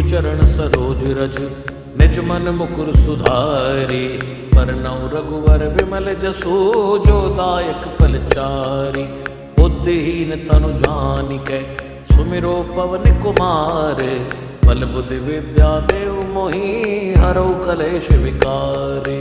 चरण सरोज रज निज मन मुकुर सुधारी। परनौ रघुवर विमल जसो जो दायक फल चारि। बुद्धिहीन तनु जानिकै सुमिरो पवन कुमार। बल बुद्धि विद्या देव मोहि हरौ कलेश विकार।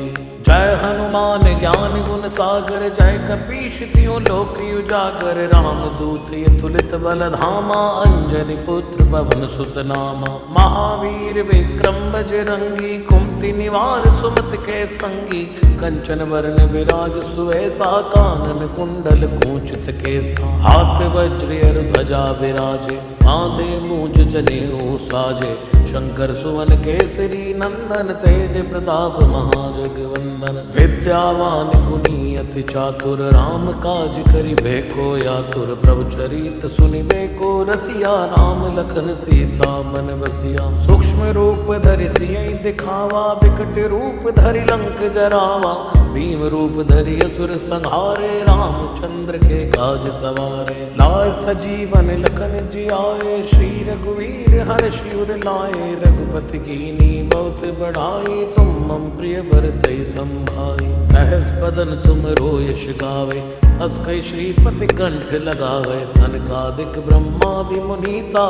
जय हनुमान ज्ञान गुण सागर जय कपीश तिहुँ लोक उजागर। रामदूत अतुलित बल धामा अंजनी पुत्र पवन सुत नामा। महावीर विक्रम बजरंगी कुमति निवार सुमति के संगी। कंचन वरण विराज सुवेसा कानन कुंडल कुंचित केसा। हाथ वज्र ध्वजा विराजे माथे मूंज जनेऊ साजे। शंकर सुवन केसरी नंदन तेज प्रताप महाजगवंदन। विद्यावान गुणी अति चातुर राम काज करिबे को आतुर। प्रभु चरित सुनिबे को रसिया राम लखन सीता मन बसिया। सूक्ष्म रूप धरि सियहि दिखावा विकट रूप धरि लंक जरावा। भीम रूप धरि असुर संहारे रामचंद्र के काज सवारे। लाय सजीवन लखन जियाए श्री रघुवीर हर्षि उर लाए। रघुपति कीनी बहुत बढ़ाई तुम मम प्रिय भरतहि संभाई। सहस बदन तुम यश गावे अस कई श्रीपति कंठ लगावे। सनकादिक ब्रह्मादि मुनीसा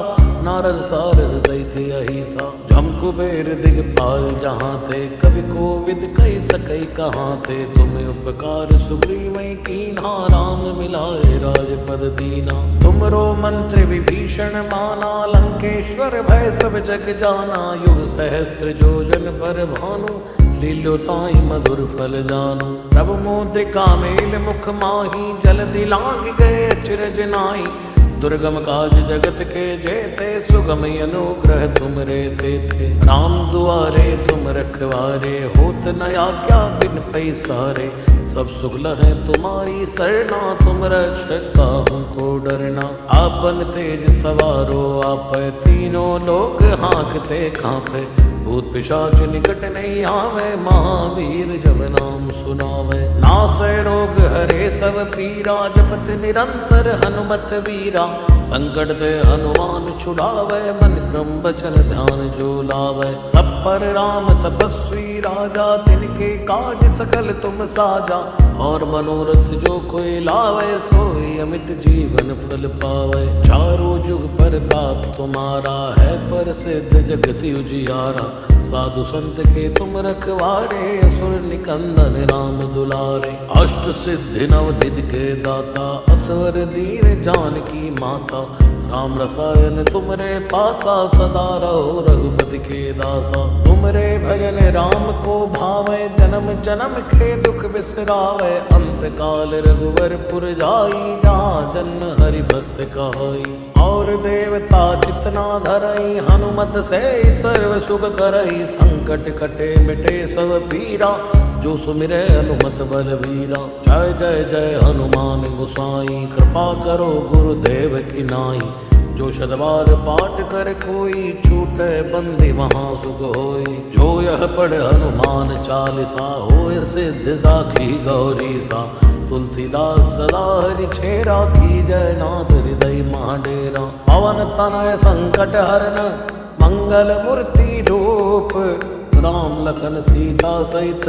नारद सारद सहित अहिसा। जम कुबेर दिगपाल जहाँ थे कवि कोविद कहि सकई कहाँ थे। तुम उपकार सुग्रीवै कीन्हा राम मिलाए राजपद दीना। तुमरो मंत्र विभीषण माना लंकेश्वर भय सब जग जाना। युग सहस्त्र योजन पर भानु लील्यो ताहि मधुर फल जानु। प्रभु मुद्रिका मेल मुख माही जल्दी लांघ गए अचरज नाहि। दुर्गम काज जगत के जेते सुगम अनुग्रह तुम रे थे। राम दुआरे तुम रखवारे होत न आज्ञा बिन पैसारे। सब सुख लहै तुम्हारी सरना तुम रक्षक काहू को डरना। आपन तेज सवारो आपै तीनों लोक हाँकते कांपै। भूत पिशाच निकट नहीं आवे महावीर जब नाम सुनावे। नासै रोग हरे सब पीरा जपत निरंतर हनुमत वीरा। संकट ते हनुमान छुड़ावे मन क्रम बचन ध्यान जो लावे। सब पर राम तपस्वी राजा तिनके काज सकल तुम साजा। और मनोरथ जो कोई लावे सोई अमित जीवन फल पावे। चारों जुग परताप तुम्हारा है प्रसिद्ध जगत उजियारा। साधु संत के तुम रखवारे असुर निकंदन राम दुलारे। अष्ट सिद्धि नव निधि के दाता असवर दीन जानकी माता। राम रसायन तुमरे पासा सदा रहो रघुपति के दासा। तुमरे भजन राम को भावे जन्म जन्म के दुख बिसरावे। अंत काल रघुवर पुर जाई जहाँ जन्म हरि भक्त कहाई। और देवता जितना धरई हनुमत से सर्व सुख करई। संकट कटे मिटे सब पीरा जो सुमिरे हनुमत बलवीरा। जय जय जय हनुमान गोसाई कृपा करो गुरुदेव की नाई। जो शतबार पाठ कर कोई छूटे बंदी वहाँ सुख होई। जो यह पढ़ हनुमान चालीसा होय सिद्ध साखी गौरी सा। तुलसीदास सदा हरि छेरा की जय नाथ हृदय महाडेरा। पवन तनय संकट हरन मंगल मूर्ति रूप। राम लखन सीता सहित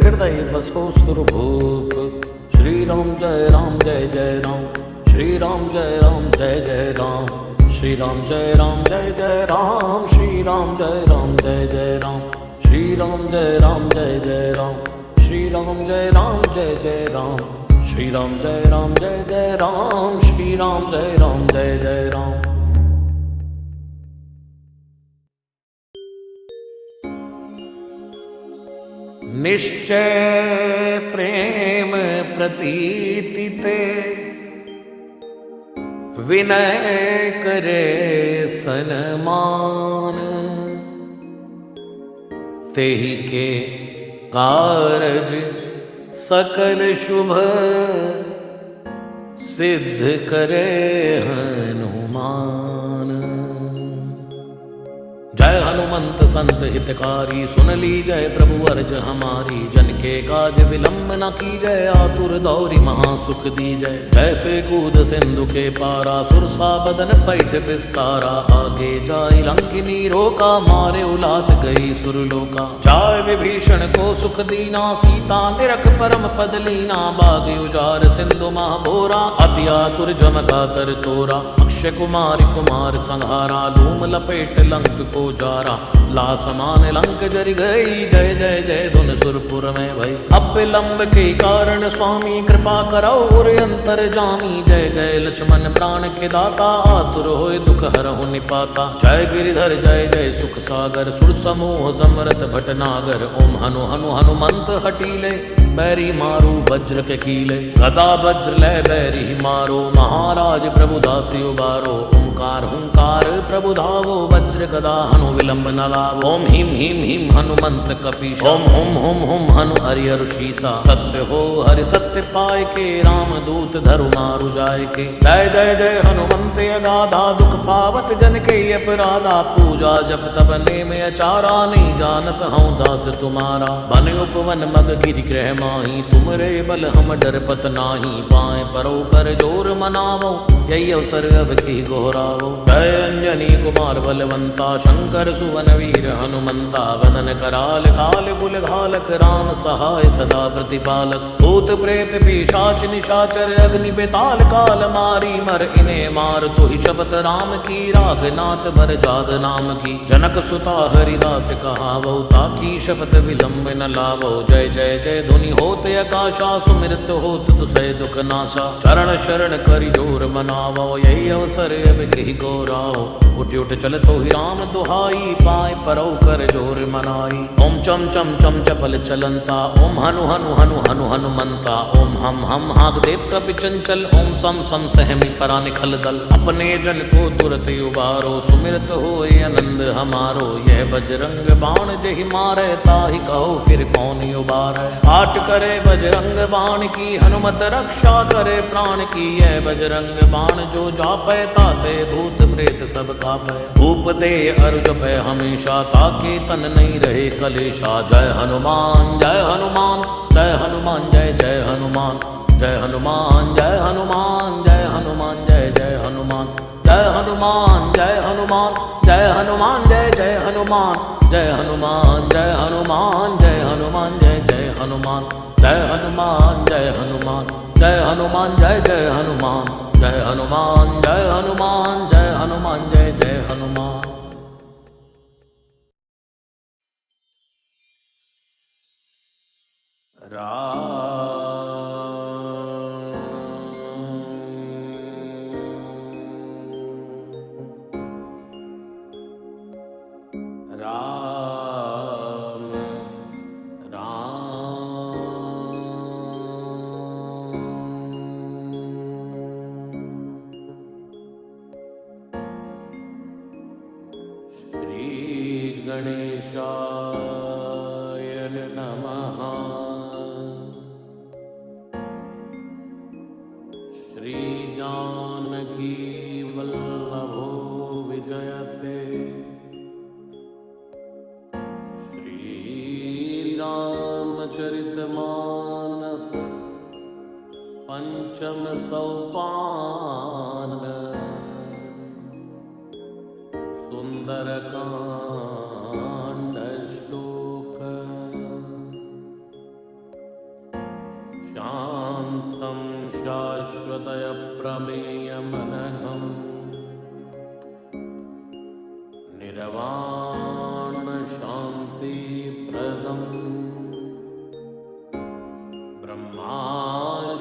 हृदय बसो सुरभूप। श्री राम जय जय राम। श्री राम जय जय राम। श्री राम जय जय राम। श्री राम जय जय राम। श्री राम जय जय राम। श्री राम जय जय राम। श्री राम जय जय राम। श्री राम जय जय राम। निश्चय प्रेम प्रतीति ते विनय करे सन्मान। तेहि के कारज सकल शुभ सिद्ध करे हनुमान। जय हनुमान हनुमंत संत हितकारी, सुन लीजय प्रभु अर्ज हमारी। जन के काज विलंब न कीजय, आतुर दौरी महासुख दीजय। जैसे कूद सिंधु के पारा, सुरसा बदन पैठ विस्तारा। आगे जाय लंकिनी रोका, मारे उलाद गई सुरलोका। जाय विभीषण को सुख दीना, सीता निरख परम पद लीना। बाग उजार सिंधु महाभोरा, अति आतुर जमका तर तोरा। अक्षय कुमार कुमार संहारा, लूम लपेट लंक को जारा। ला समान लंक जरि गई, जय जय जय धुन सुरपुर में भई। अब विलंब के कारण स्वामी, कृपा करौ और अंतर जामी। जय जय लक्ष्मण प्राण के दाता, आतुर होय दुख हरहु निपाता। जय गिरिधर जय जय सुख सागर, सुर समूह समरथ भटनागर। ओम हनु हनु हनुमंत हटीले, बैरी मारू वज्र के कीले। गदा वज्र लय बैरी मारो, महाराज प्रभु दासी उबारो। ओंकार हुंकार प्रभु धावो, वज्र गदा हनु विलंब न लावो। ओम हिम हिम हिम हनुमंत कपीश, ओम हुम हुम हुम हनु हरिहर शीसा। सत्य हो हरि सत्य पाय के, राम दूत धरु मारु जाय के। जय जय जय हनुमंत अगाधा, दुख पावत जन के अपराधा। पूजा जप तब नेम अचारा, नहीं जानत हूँ दास तुम्हारा। बन उपवन मग गिरि ग्रह माही, तुमरे बल हम डरपत नाही। पाए परो कर जोर मनावो, यही अवसर अब की गोहरावो। जय अंजनी कुमार बलवंता, शंकर सुवन वीर हनुमंता। वदन कराल काल कुल घालक, राम सहाय सदा प्रतिपालक। भूत प्रेत पिशाच निशाचर, अग्नि बेताल काल मारी। मर इन्हें मार तो ही शपथ राम की, राघनाथ भर जाद नाम की। जनक सुता हरिदास कहावो, ताकी शपथ विलंब न लावो। जय जय जय धुनि होत आकाशा, सुमिरत होत दुसै दुख नाशा। चरण शरण करि जोर मनावो, यही अवसर अब कही गौराओ। उठ उठ चल तो ही राम दुहाई, पाए परौ कर जोर मनाई। ओम चम चम चम चपल चलंता, ओम हनु हनु हनु हनु हनुमंता। ओम हम हाग देव कपि चंचल, ओम सम सम सहमि परा निखल दल। अपने जन को तुरत उबारो, सुमिरत होए आनंद हमारो। यह बजरंग बाण जहि मारे, ताहि कहो फिर कौन उबारै। पाठ करे बजरंग बाण की, हनुमत रक्षा करे प्राण की। यह बजरंग बाण जो जापै, ताते भूत प्रेत सब कापै। धूप दे अरु जपै हमेशा, ताके तन नहीं रहे कलेशा। जय हनुमान जय हनुमान, जय हनुमान जय जय हनुमान। जय हनुमान जय हनुमान, जय हनुमान जय जय हनुमान। जय हनुमान जय हनुमान, जय हनुमान जय जय हनुमान। जय हनुमान जय हनुमान, जय हनुमान जय जय हनुमान। जय हनुमान जय हनुमान, जय हनुमान जय जय हनुमान। जय हनुमान जय हनुमान, जय हनुमान जय जय हनुमान। राम राम श्री गणेशाय नमः। श्री जानकी वल्लभो विजयते। श्री रामचरितमानस पंचम सोपान। सुंदरकांड श्लोक। शांतं शाश्वतय प्रमेयमनघम्, निर्वाण शांति प्रदम्। ब्रह्मा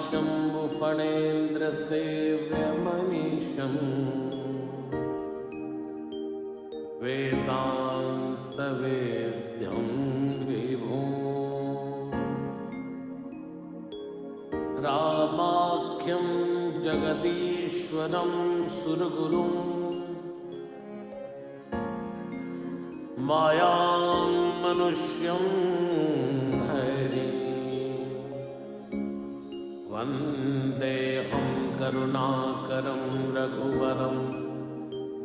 शंभु फणेन्द्र सेव्यमनीशम्, वेदांत वेद्यं विभुम्। रामाख्यं जगदीश्वरं सुरगुरुं, मायां मनुष्यं हरिं। वन्देऽहं करुणाकरं रघुवरं,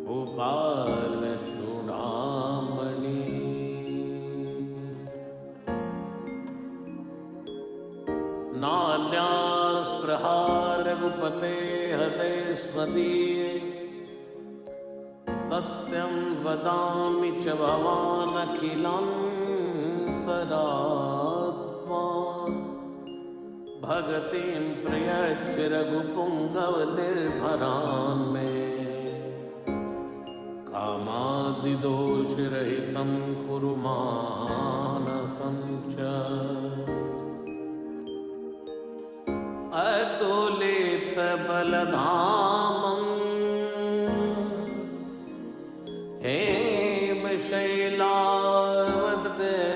भूपालचूडामणि। रघुपते हृदय स्मदीये सत्यं वदामि च भवान् अखिलान्तरात्मा भगतिं प्रयच्छ रघुपुंगव निर्भरान् मे कामादिदोषरहितं कुरु मानसं च अतुलितबलधामं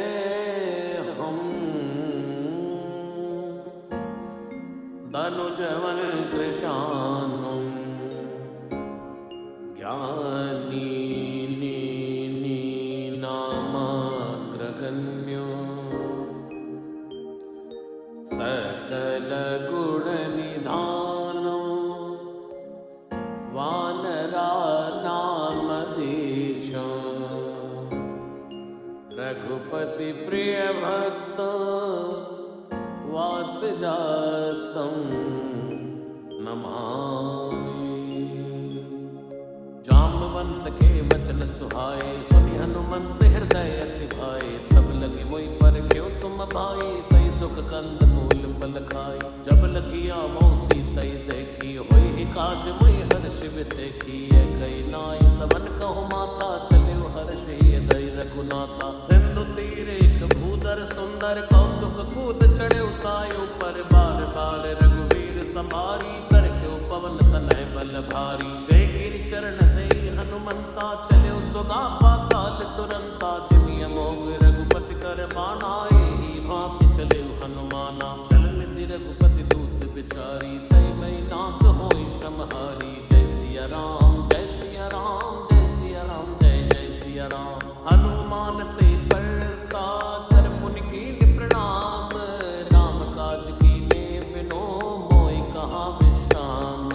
हेमशैलावदेहं धनुजवन् कृशानं नामाग्रगण्यो सकलगुणनिधानो वानरानामधीशो रघुपति प्रिय भक्त वातजातं नमामि। जाम्बवंत के वचन सुहाए सुनि हनुमंत हृदय अति भाए तब लगे मोहि पर क्यों तुम भाई सही दुख कंद मूल फल खाई जब लगी आवो सीता देखी होई ही काज मोहि हर्ष विसेखी कई नाई सबन कहु माथा चले हर्ष दई रघुनाथा सिंधु तीर एक भूधर सुंदर कौतुक कूद चढ़े उतायो पर बार बार रघुवीर संभारी कर क्यों पवन तनय बल भारी जय गिरि चरण दे हनुमंता चलो सुगा पाताल तुरंता जिमिय मोग रघुपति कर बानाए ही भांति चले हनुमाना चल निधि रघुपति दूत बिचारी तय मई नाथ होई समहारी जय सिया राम जय सिया राम जय सिया राम जय जय सिया राम हनुमान ते परसा कर पुनि कीन प्रणाम राम काज कीने बिनो मोहि कहा विश्राम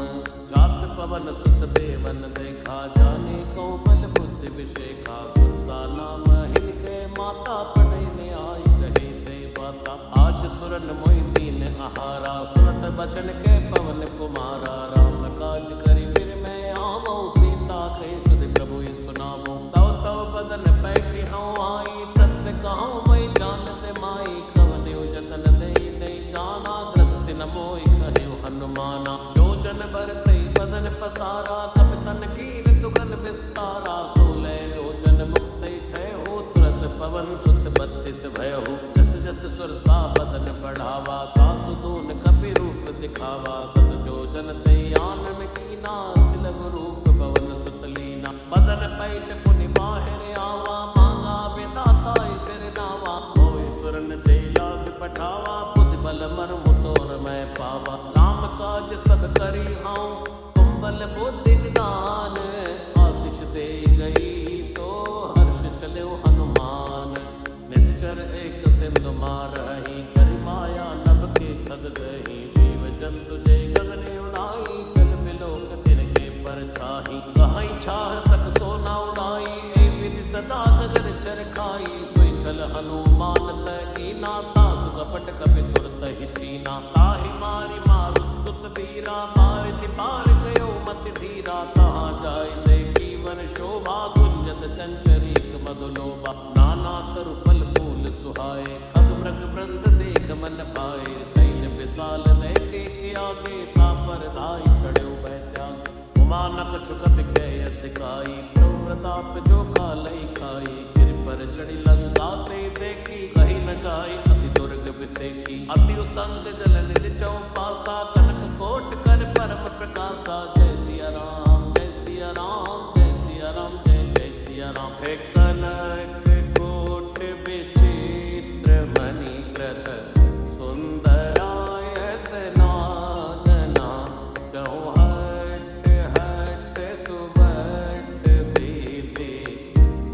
जात पवन सुत देवन देखा जाने को बल बुद्धि विषेखा सुरसा नाम हिनके माता पढ़ने आई कहे ते बाता आज सुरन मोहि दीन आहारा सुनत बचन के पवन कुमारा राम काज करी फिर मैं आवो सीता कहे सुध प्रभु सुनावो तव तव बदन बैठी हूँ आई सत्य कहूँ मैं जानत माई कवन जतन दे नहीं जाना ग्रस न मोहि कहे हनुमाना जो जन भरते बदन पसारा कप तन कीन दुगन विस्तारा सोलह योजन मुक्त ठय हो तुरत पवन सुत 32 भय हो जस जस सुरसा बदन बढ़ावा तासु दून कपि रूप दिखावा सत जोजन ते आनन कीना तिलक रूप पवन सुत लीना बदन पैठ पुनि बाहर आवा मांगा विदाता सिर नावा होय सुरन जय लाग पठावा बुद्धि बल मर्म तोर मैं पावा राम काज सब करी आऊं तुम बल बुद्धि निदान आशीष दे गई सो हर्ष चले हनुमान निश्चर एक सिंधु मारही कर माया नभ के खग गही जीव जंतु जय गगन उड़ाई कल बिलोक तिनके पर छाही कहीं छाह सक सोना उड़ाई ए विधि सदा गगन चरखाई सोई छल हनुमान तकी नाता सुकपट कपि तुरत ही चीना ताहि मारी मारु सुत वीरा मारति पार गयो मति धीरा तहाँ जाय देखी वन शोभा गुंजत चंचरीक मधुलोभा नाना तरु फल फूल सुहाए खग मृग वृंद देख मन पाए सैन्य विशाल देखे के आगे तापर धाई चढ़े भय त्यागे उमानक चुकत के अधिकाई प्रभु प्रताप जो कालई खाई गिर पर चढ़ी लंका ते देखी कहीं न जाए अति दुर्ग विसेखी अति उतंग जल निधि चौपासा कनक कोट कर परम प्रकाशा जय सिया राम जय सिया राम जय सिया राम जय जय सिया राम हे कनक कोट विचित्र मणिकृत सुंदरायत नागना चौहट हट सुबट प्रीति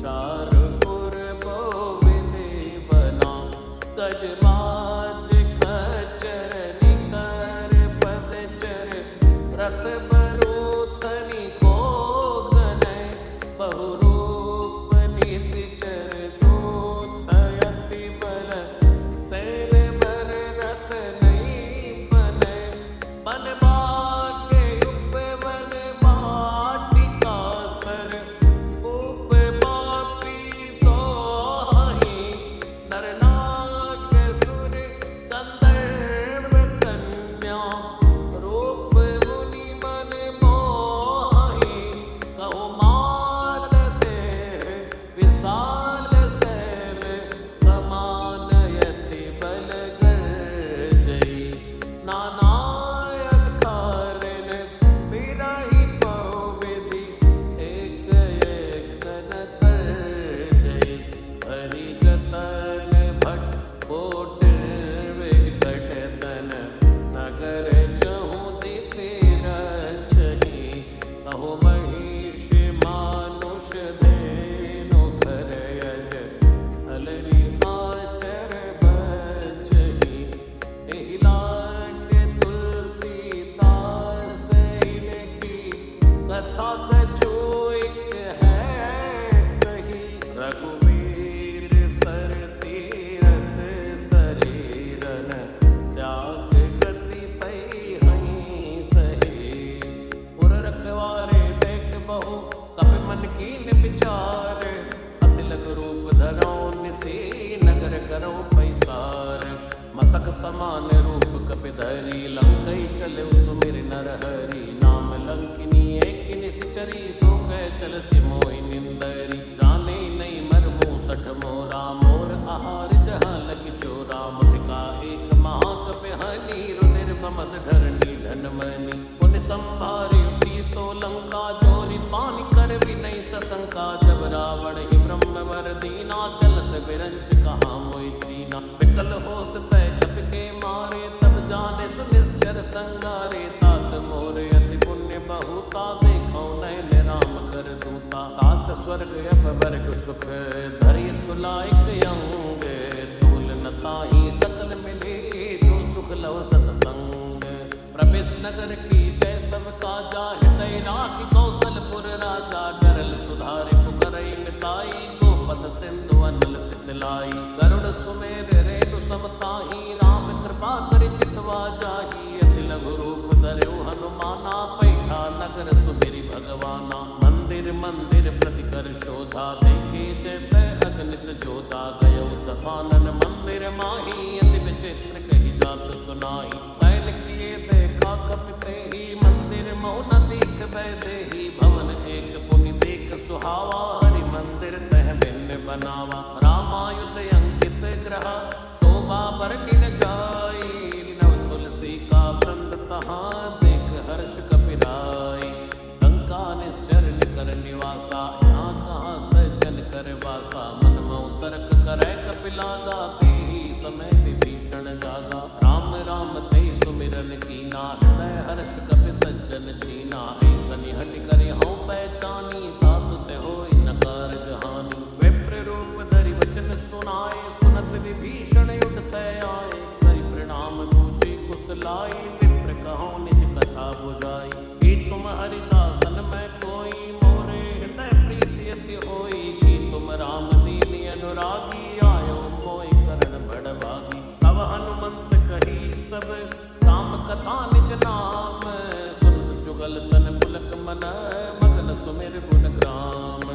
चारुपुर विधि बना गजबाज खच्चर निकर पदचर रथ बरोथनी को गनय बहुरूप निशिचर कहूँ कपि मन कीन विचार। अति लघु रूप धरो निसी नगर करो पैसार। मसक समान रूप कपि धरी लंकई चले सुमिर नर हरि। नाम लंकिनी एक निसिचरी सो कह चल सि मोहि निंदरी। जाने नहीं मरमु सठ मोरा मोर आहार जहाँ लगी चोरा। मुटिका एक महाकपि हनी रुधिर बमद धरणी धनमनी। पुन संभारी उठी सो लंका जोरी पानी कर विनय सशंका। जब रावण ही ब्रह्म वर दीना चलत बिरंच कहाँ मोहि चीना। विकल होस तय जप के मारे तब जाने सुनिश्चर संगारे। तात मोरे अति पुण्य बहुता देखो नयन राम कर दूता। तात स्वर्ग अब वर्ग सुख धरि तुलाइक अंग। तूल न ताहि सकल मिले जो सुख लव सतसंग। प्रवेश नगर की जय सब काजा हृदय राखि कौशलपुर राजा। डरल सुधारि पुकरई मिताई गोपद सिंधु अनल सितलाई। गरुड़ सुमेर रेणु समताही राम कृपा कर चितवा जाही। अति लघु रूप धर्यो हनुमाना पैठा नगर सुमिरि भगवाना। मंदिर मंदिर प्रति कर शोधा देखे चैतय अगणित जोधा। गयो दसानन मंदिर माही अति विचित्र कही जात सुनाई। सैन किए देखा कपिते ही मंदिर मौन दीख बैदेही। भवन एक पुनि देख सुहावा हरि मंदिर तह भिन्न बनावा। रामायुध अंकित ग्रह शोभा बरनि न जाई। नव तुलसी का वृंद तहाँ देख हर्ष कपिराई। लंका निश्चर कर निवासा यहाँ कहाँ सज्जन कर वासा। मन मऊ तर्क करे कपिलागा तेहि समय विभीषण जागा। राम राम ते सुमिरन कीना हृदय हर्ष कपि सज्जन चीना। ऐसनि हटि करे हऊँ पहचानी साधु ते होई न कारज हानि। विप्र रूप धरि वचन सुनाए सुनत विभीषण उठ आए। करि प्रणाम पूछे कुशलाई विप्र कहो निज कथा बुझाई। कि तुम हरिदासन में कोई मोरे हृदय प्रीति अति होई। कि तुम राम दीन अनुरागी आयो मोहि करण बड़ भागी। तब हनुमंत कही सब राम कथा निज नाम। सुन जुगल तन पुलक मन मगन सुमिर गुण ग्राम।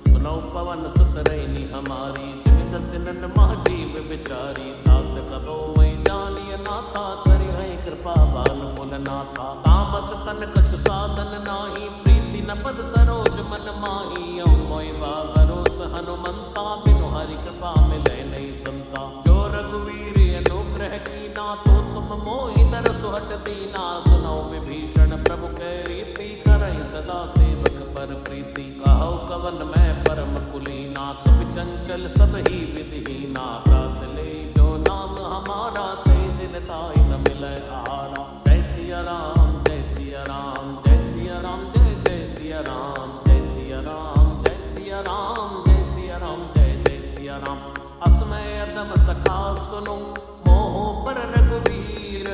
सुनौ पवन सुत रैनी हमारी जिमित सिनन महाजीव विचारी। तात कबो मैं जानिय नाथा करि है कृपा भानु कुल नाथा। तामस तन कछु साधन नाही प्रीति न पद सरोज मन माही। औ मोहि बा भरोस हनुमंता बिनु हरि कृपा मिलै नहीं संता। जो रघुवीर अनुग्रह कीना तो तुम मोहि दर सुहट दीना। सुनौ विभीषण प्रभु कै रीति करई सदा सेवक पर प्रीति। कहौ कवन मैं परम कुलीना कपि चंचल सब ही विधिहीना। प्रात ले जो नाम हमारा तै दिन ताहि न मिलै आहारा। जय सिया राम जय सिया राम जय सिया राम जय जय सिया राम। जय सिया राम जय सिया राम जय सिया राम जय जय सिया राम। असमय अदम सखा सुनो मोह पर रघुवीर।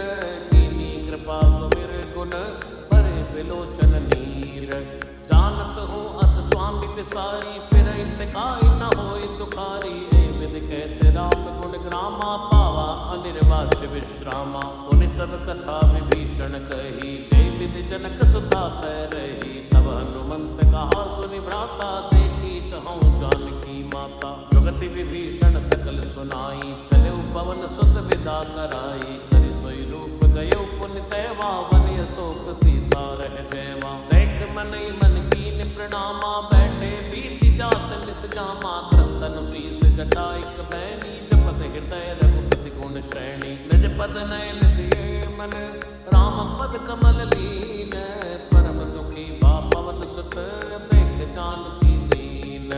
कीनी कृपा सुमिर गुण परे बिलोचन नीर। जानत हूँ अस स्वामी पिसारी फिर इंतकाई न होई दुखारी। ए विधि कहते राम गुण ग्रामा पावा अनिर्वाच्य विश्रामा। उन सब कथा विभीषण कही जय विधि जनक सुता तै रही। तब हनुमंत कहा सुनि भ्राता देखी चहु जानकी माता। जुगति विभीषण सकल सुनाई चले पवन सुत विदा कराई। करि सोई रूप गयो पुनि तैवा वन अशोक सीता रह जयवा। देख मनई मन कीन प्रणामा बैठे बीति जात निस जामा। त्रस्तन शीस जटाइक बैनी जपत हृदय रघुपति गुण श्रेणी। निज पद नयन दिए मन राम पद कमल लीन। परम दुखी बा पवन सुत देख जानकी दीन।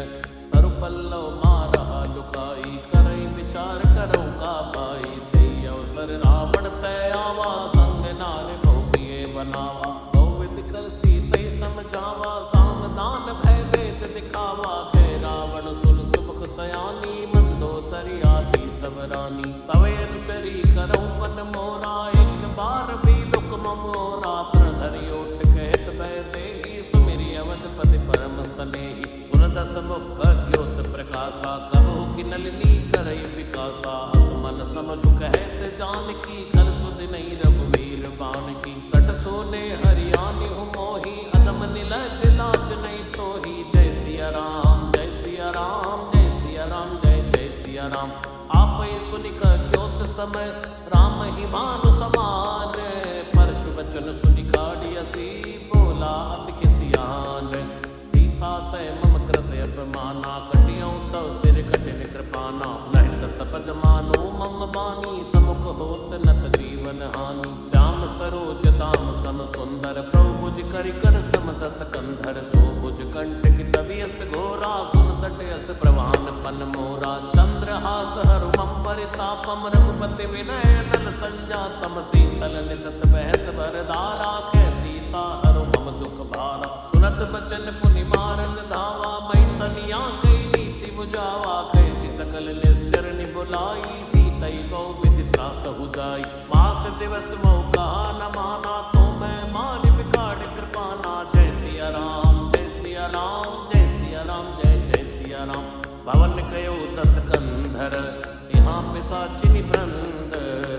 तरु पल्लव मारहा लुकाई करई विचार करौ का पाई। तेई अवसर रावण तय आवा संग नार बहु किए बनावा। बहुविध कल सीतै समझावा सावधान भय भेद दिखावा। कह रावण सुन सुमुख सयानी मंदोदरी आदि सब रानी। तवे अनुचरी करौ पन मोरा एक बार भी लुक मोरा। तृण धरि ओट कहत भय देहि सुमिरि अवधपति परम स्नेही। सुरदस मुख ज्योत प्रकाशा कबहु की नलिनी करई विकासा। असमन समझु कहत जानकी कल सुधि नहीं रघुवीर बाण की। सट सोने हरियाणी हूँ मोही, अदम नीलज लाज नहीं तो ही। जय सिया राम जय सिया राम जय सिया राम जय जय सिया राम। आप ही सुनिक ज्योत समय राम ही भानु समान। परशु वचन सुनि काढ़ियसी बोला अति खिसियान। सीता तय मम कृत अपमाना, कटियौ तव सिर कठिन कृपाना। नहित सपद मानो मम बानी, समुख होत नत जीवन हानि। श्याम सरोज दाम सम सुंदर, प्रभु भुज करि कर सम दस कंधर। सो भुज कंठ की तवियस घोरा, सुन सटयस प्रवान पन मोरा। चंद्रहास हरु मम परितापम, रघुपति विनय नल संजातम। शीतल निसत बहस भरदारा, कै सीता हरु मम दुख भारा। सुनत बचन पुनि मारन धावा, मई तनिया कई नीति बुझावा। कैसी सकल निश्चर निबुलाई, सीतई बहु विधि त्रासहु जाई। मास दिवस मोह कहा न माना, तो मैं मारि बिगाड़ कृपाना। जय सिया राम जय सिया राम जय सिया राम जय जय सिया राम। भवन कयो दस कंधर, यहाँ पिशाचिनि वृंद।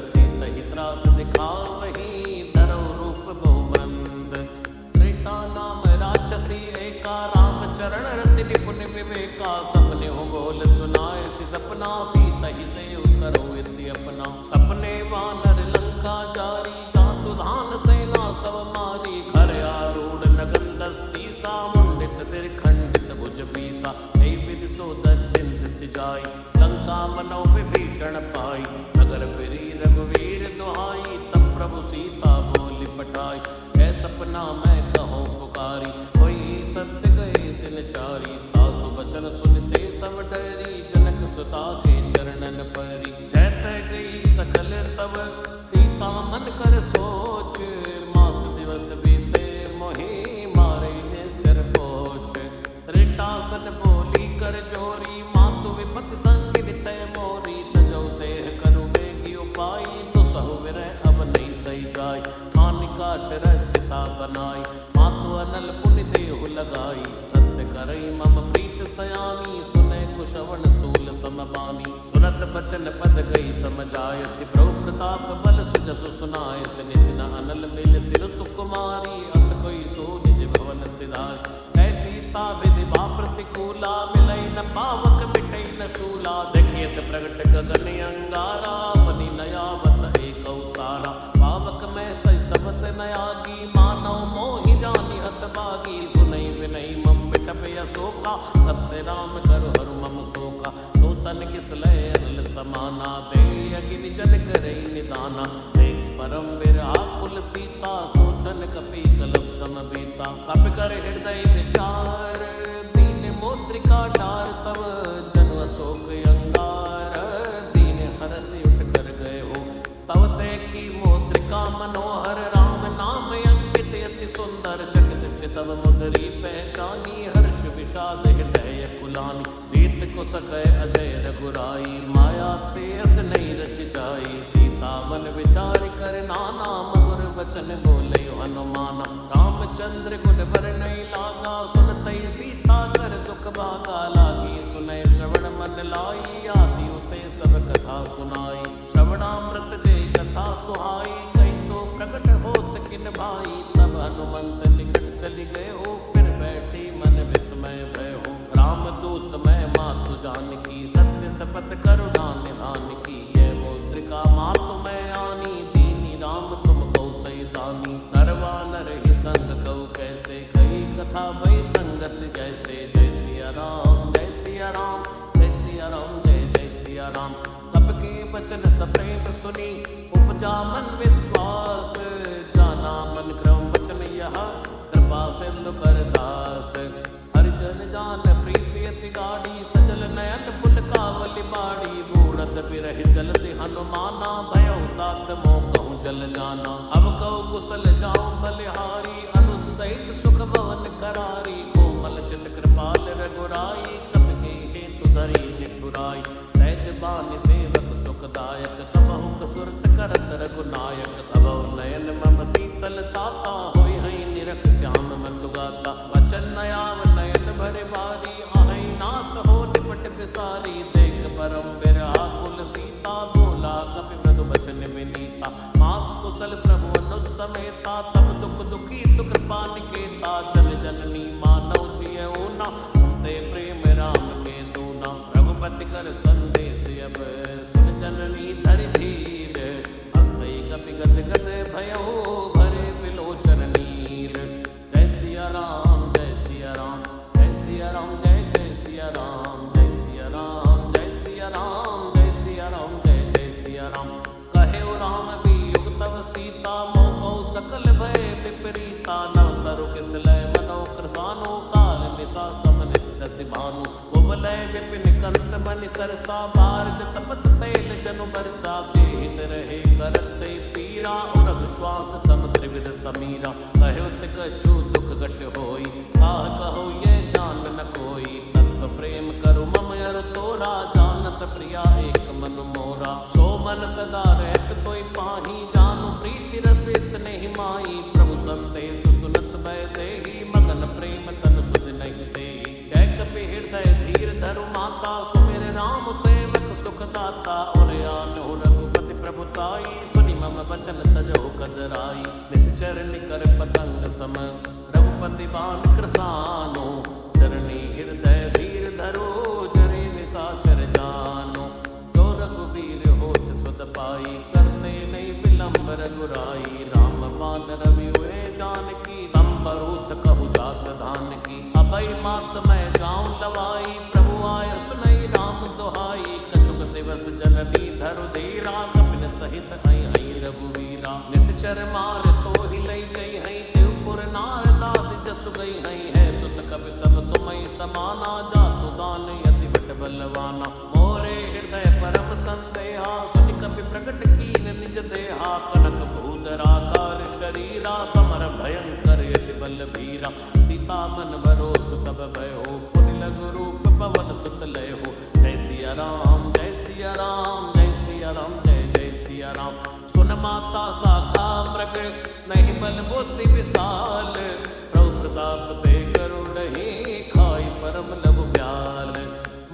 सीतहि त्रास दिखावही, धरौ रूप बहुमंद। त्रेता नाम राक्षसी एका, राम चरण रति निपुण विवेका। सपने हो बोल सुनाए सी सपना, सीतहि से करो इति अपना। सपने वानर लंका जारी, जातु धान सेना सब मारी। घर आरूढ़ नगन दसीसा, मुंडित सिर खंडित भुज पीसा। हे विधि सो दचिंत सिजाई, लंका मनो विभीषण पाई। नगर फिरी रघुवीर दुहाई, तब प्रभु सीता बोली पठाई। है सपना मैं कहूँ पुकारी, कोई सत्य गए दिन चारी। तासु बचन सुनते सब डरी, जनक सुता के चरणन परी। जैत गई सकल तब सीता मन कर सोच, मास दिवस बीते मोहि मारे निश्चर पोच। त्रिटासन बोली कर जोरी, मातु विपत संग नितय मोरी। तजौ देह करु बेगी उपाई, दुसहु विरह अब नहीं सही जाय। हानि काट रचिता बनाई, मातु अनल पुनि देहु लगाई। सत्य करई मम प्रीत सयानी, सुनै कुशवन सूल समबानी। सुनत बचन पद गई समझायसि, प्रभु प्रताप बल सुजसु सुनायसि। निसिन अनल मिल सिर सुकुमारी, अस कोई सो निज भवन सिधारी। है सीता विधि बा प्रतिकूला, मिलई न पावक मिटई न शूला। देखियत प्रगट गगन अंगारा, बनी नयावत एक अवतारा। पावक में सही सबत नयागी, मानव मोहि जानि हत भागी। सुनई विनई मम बिटप अशोका, सत्य राम करु हरु मम शोका। नूतन किसलय अनल समाना, दे अगिनि जन करई निदाना। देख परम विराकुल सीता, सोचन कपि कलप समबीता। कपि कर हृदय विचार, दीन मुद्रिका डार तव। जनु अशोक अंगार, दीन हरष उठ कर गए हो। तव देखी मुद्रिका मनोहर, राम नाम अंकित अति सुंदर। चकित चितव मुदरी पहचानी, हर्ष विषाद हृदय कुलानी। जीत को सकै अजय रघुराई, माया तेस नहीं रच जाई। सीता मन विचार कर नाना, मधुर वचन बोले हनुमाना। रामचंद्र गुण बर नहीं लागा, सुनतई सीता कर दुख भागा। लागी सुनय श्रवण मन लाई, आदि उते सब कथा सुनाई। श्रवणामृत जे कथा सुहाई, कैसो प्रकट होत किन भाई। तब हनुमंत निकट चली गए हो, फिर बैठी मन विस्मय भय हो। रामदूत मैं मातु जानकी, सत्य शपथ करुणा निधान की। ये मुद्रिका मातु मैं आनी, दीनी राम तुम कौ सही दानी। नरवा नर ही संग कऊ कैसे, कही कथा भई संगत जैसे। जय सिया राम जय सिया राम जय सिया राम जय जय सिया राम। तब के बचन सप्रेम सुनी, उपजा मन विश्वास। जाना मन क्रम वचन यह, कृपा सिंधु कर दास। हर जन जान प्रीति अति गाढ़ी, सजल नयन पुलकावली बाड़ी। बूढ़त बिरह चलते हनुमाना, भयउ तात मोह कहूँ जल जाना। अब कहु कुशल जाऊं बलिहारी, अनुसहित सुख भवन करारी। कोमल चित कृपाल रघुराई, कपि हेतु धरी निठुराई। सहज बानी सेवक सुखदायक, कबहु कसुरत करत रघुनायक। तबहु नयन मम शीतल ताता, होय हई निरख श्याम मृदु गाता। वचन नयाव नयन भरे बारी, आहै नाथ हो निपट बिसारी। देख परम विराकुल सीता, बोला कपि मृदु वचन विनीता। मात कुशल प्रभु अनुस समेता, तब दुख दुखी सुकृपा निकेता। जन जननी मानव जिय ऊना, ते प्रेम राम के दूना। रघुपति कर संदेश अब सुन जननी धरि धीर, हस गई कपि गद गद भयो भरे बिलोचन नीर। जय सिया राम जय सिया राम, जय सिया राम जय जय सिया राम, जय सिया राम जय सिया राम, जय सिया राम जय जय सिया राम। कहे राम वियोग तव सीता, मोह सकल भय विपरीता। नव तरु किस लय मनो कृसानो, काल निसा समन शशि भानु। उबलय विपिन कंत बनि सरसा, भारत तपत तेल जनु बरसा। जेहित रहे करते पीरा, उरग श्वास समुद्र विद समीरा। कहो तिक जो दुख घट होई, काह कहो ये जान न कोई। तत्व प्रेम करु मम अरु तोरा, जानत प्रिया एक मन मोरा। सो मन सदा रहत तोय पाही, जानु प्रीति रस इतने ही माही। प्रभु संदेश सुनत भय देहि, मगन प्रेम तन सुध नहीं देहि। कह कपि हृदय धीर धरु माता, सुमिर राम सेवक सुख दाता। और आनो रघुपति प्रभुताई, सुनि मम वचन तजो कदराई। निश्चर निकर पतंग सम, रघुपति बाण कृसानो। चरणी हृदय धीर धरो, जरे निशाचर जानो। जो रघुवीर होत सुत पाई, करते नहीं विलंब रघुराई। राम बाण रवि हुए जानकी, तम बरूथ कहु जात धान की। अभय मात मैं जाऊं लवाई, प्रभु आय सुनई राम दुहाई। कछुक दिवस जननी धरु धीरा, कपिन सहित हई हई रघुवीरा। निश्चर मार तो ही लई गई हई, देवपुर नार दाद जसु गई हई। है सुत कपि सब तुमई समाना, जातु दान यति बट बलवाना। मोरे हृदय परम संदेहा, सुनि कपि प्रगट कीन निज देहा। कनक भूधराकार शरीरा, समर भयंकर यति बल भीरा। सीता मन भरोस तब भयो, पुनि लघु रूप पवन सुत लय हो। जय सिया राम जय सिया राम, जय सिया राम जय जय सिया राम। सुन माता शाखा मृग, नहीं बल बुद्धि विशाल। प्रभु प्रताप ते गरुड़हि, खाई परम लघु ब्याल।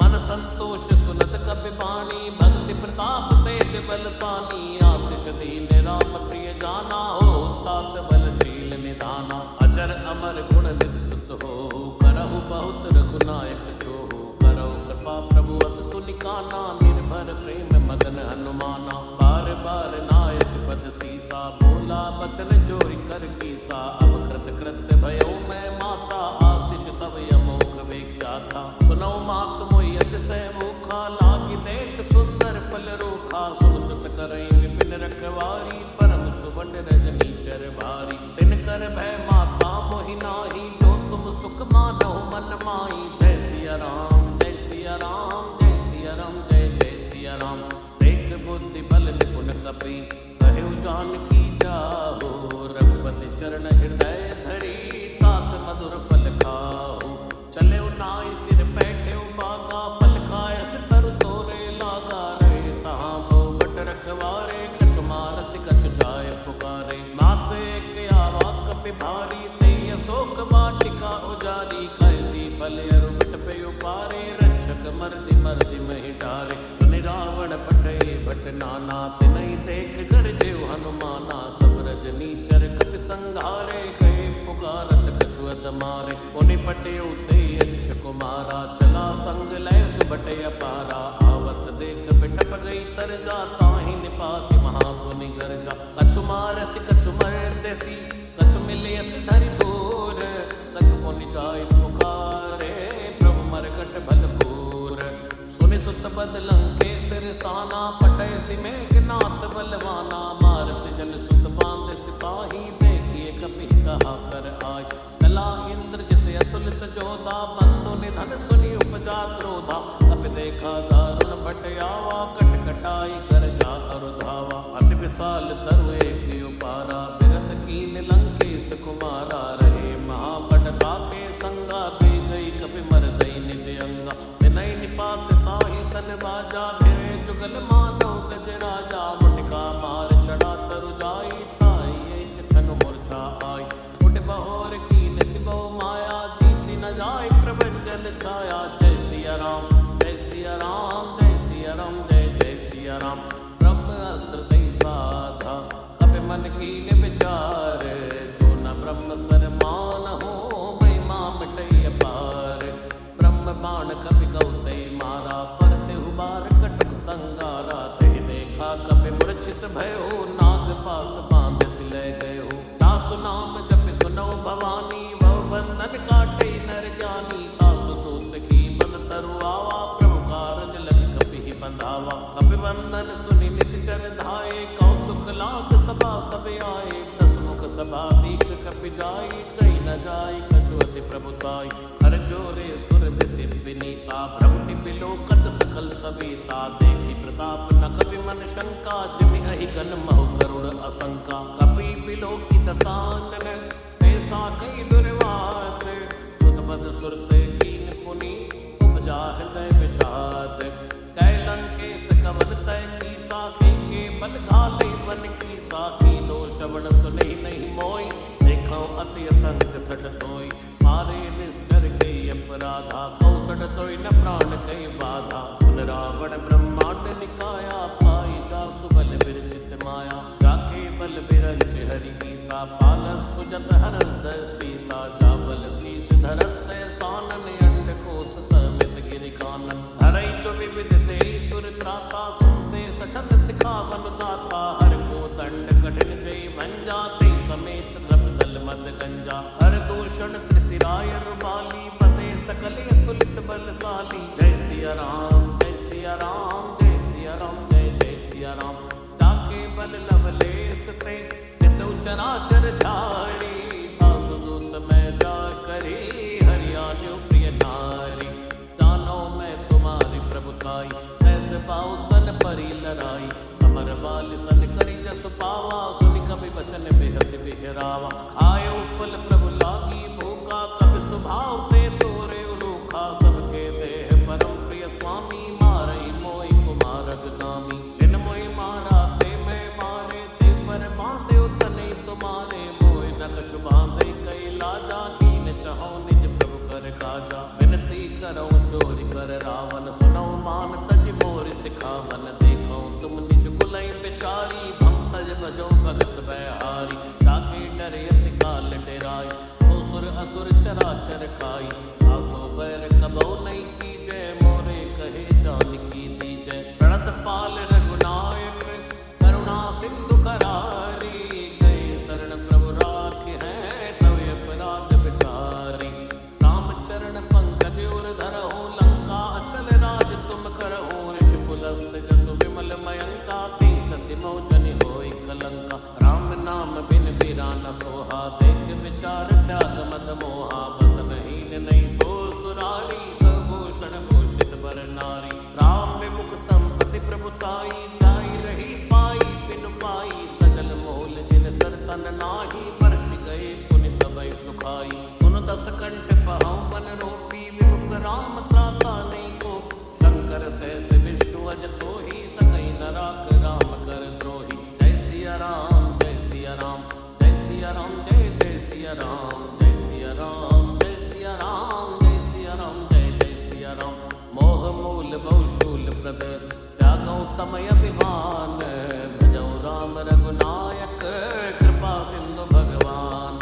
मन संतोष सुनत कपि बाणी, भक्ति प्रताप तेज बलसानी। आशीष दीन राम प्रिय जाना, हो तात बलशील निधाना। अचर अमर गुण निधि सुत हो, करहु बहुत रघुनायक छोहु। करहु कृपा प्रभु अस सुनि काना, निर्भर प्रेम मगन हनुमाना। बार बार नाय सिपद सीसा, बोला बचन जोरि कर कीसा। अब कृत कृत्य भयो मैं माता, आशीष तब यमोक विख्या था। सुनो मात मोहि अतिशय मुखा, लागी देख सुंदर फल रूखा। सुन सुत करई विपिन रखवारी, परम सुबन रजनी चर भारी। तिन कर भय माता मोहि नाही, जो तुम सुख मानहु मन माही। जय सिया राम जय सिया राम, जय सिया राम जय जय सिया राम। देख बुद्धि बल निपुण कपि, कहु जानकी जाहु। रघुपति चरण हृदय धरी, तात मधुर फल खाहु। चले नाई सिर बैठे बागा, फल खायस तरु तोरे लागा। रहे तहाँ बहु बट रखवारे, कछु मारस कछु जाय पुकारे। मात एक आवा कपि भारी, तेई अशोक वाटिका उजारी। कैसी फल अरु बिट पे उपारे, रक्षक मर्दि मर्दि महि डारे। सुनि रावण पटै भट नाना, तिनहि देख गरजेउ हनुमाना। सब रजनीचर कपि संघारे, गए पुकारत कछु अद मारे। उनि पटेउ तेई अक्ष कुमारा, चला संग लय सुबटे अपारा। आवत देख बिटप गई तरजा, ताहि निपाति महापुनि गरजा। कछु मारसि कछु मरदेसी, कछु मिलियस धरि दूर। कछु पुनि जाय पुकारे, प्रभु मरकट भलपूर। सुनि सुत बद लंकेश रिसाना, पटय मेघनाथ बलवाना। मारस जन सुत बांध सिपाही, देखिए कपि कहा कर आय। कला इंद्रजित अतुलित जोधा, बंधु निधन सुनि उपजा क्रोधा। कपि देखा दारुण भट आवा, कटकटाई कर जा अरु धावा। अति विशाल तरु एक उपारा, बिरथ कीन लंकेश कुमारा। रहे महाबड़ ताके संगा, गई गई कपि मरदई निज अंगा। तिनहि निपात ताहि सन बाजा, भिरे जुगल मानो गज राजा। मुटिका मार चढ़ा तरु जाई, ताहि एक छन मूर्छा आई। उठ बहोर कीन सिबो माया, जीति न जाय प्रभंजन छाया। जय सिया राम जय सिया राम, जय सिया राम जय जय सिया राम। ब्रह्म अस्त्र दई साधा, कपि मन कीन विचार। बाण कपि कौते मारा, पर तेहु बार कटक संगारा। ते देखा कपि मूर्छित भयो, नाग पास बांध सिले गयो। तासु नाम जपि सुनो भवानी, भव बंधन काटे नर ज्ञानी। तासु दूत की पद तरु आवा, प्रभु कारज लग कपि ही बंधावा। कपि बंधन सुनि निश्चर धाये, कौतुक लाग सभा सब आए। दस मुख सभा दीक कपि जाई, कही न जाई कछु अति प्रभुताई। कर जोरे सुर दिसि विनीता, भ्रमटि बिलोकत सकल सविता। देखी प्रताप न कपि मन शंका, जिमि अहि गन महु करुण असंका। कपि बिलोकी दसानन, ऐसा कई दुर्वात। सुत पद सुरते कीन पुनि, उपजा हृदय विषाद। कै लंकेश कवन तय कीसा, के बल घाले बन कीसा। की दो श्रवण सुनहि नहीं मोई, देखो अति असंग सठ तोई। मारे निश्चर कई अपराधा, कौसठ तोई न प्राण कई बाधा। सुन रावण ब्रह्मांड निकाया, पाई जासु बल विरचित माया। जाके बल बिरंच हरि ईसा, पालत सुजत हरद सीसा। जा बल शीस धरत से सानन, अंडकोश समित गिरि कानन। धरई जो विविध देहि सुर त्राता, से सठन सिखावन दाता। हर को दंड कठिन जय भंजा, ते समेत नभ दल मद गंजा। हर दूषण त्रिशिराय रुमाली, बते सकल अतुलित बलशाली। जय सिया राम जय सिया राम, जय सिया राम जय जय सिया राम। जाके बल लवलेस ते, चितु चराचर झारी। तासु दूत मैं जा करे, हरियाणु प्रिय नारी। जानो मैं तुम्हारी प्रभुताई, सहस पाऊ सन परी लराई। समर बाल सन करी जसु पावा, सुनि कपि बचन बेहसि बिहरावा। खायो फल प्रभु लागी भूखा, कपि सुभाव ते तोरे रूखा। सबके देह परम प्रिय स्वामी, मारई मोहि कुमारग नामी। जिन मोहि मारा ते मैं मारे, ते पर बांधे तनै तुम्हारे। मोहि न कछु बांधे कई लाजा, कीन चहो निज प्रभु कर काजा। विनती करो चोरी कर रावण, सुनो मान तज मोरि सिखावन। देखो तुम निज कुलई बिचारी, भंतज भजो भगत बहारी। जाके डरे अति काल डेराई, सो सुर असुर चराचर खाई। आसो बैर कबो नहीं की जय, मोरे कहे जानकी दीजय। प्रणत पाल रघुनायक, करुणा सिंधु करारी। गए शरण प्रभु राखे हैं, तवे अपराध विसारी। रामचरण पंकज उर धरहु, लंका अचल राज तुम करहु। ऋषि पुलस्त जसु विमल मयंका, शशि मौजनि होई कलंका। राम नाम बिन बीरा न सोहा, देख विचार त्याग मद मोहा। बसन हीन नहीं सो सुरारी, सभूषण भूषित बर नारी। राम विमुख संपत्ति प्रभुताई, जाई रही पाई बिनु पाई। सजल मोल जिन सर तन नाही, बरसि गए पुनि तबै सुखाई। सुन दस कंठ पहौ मन रोपी, विमुख राम त्राता नहीं को। शंकर सहस विष्णु अज तोहि, सकई न राख राम कर द्रोही। जय सिया राम जय सिया राम, जय सिया राम जय जय सिया राम। जय सिया राम जय सिया राम, जय सिया राम जय जय सिया राम। मोह मूल बहुशूल प्रद, त्यागौ तमय अभिमान। भजौ राम रघुनायक, कृपा सिंधु भगवान।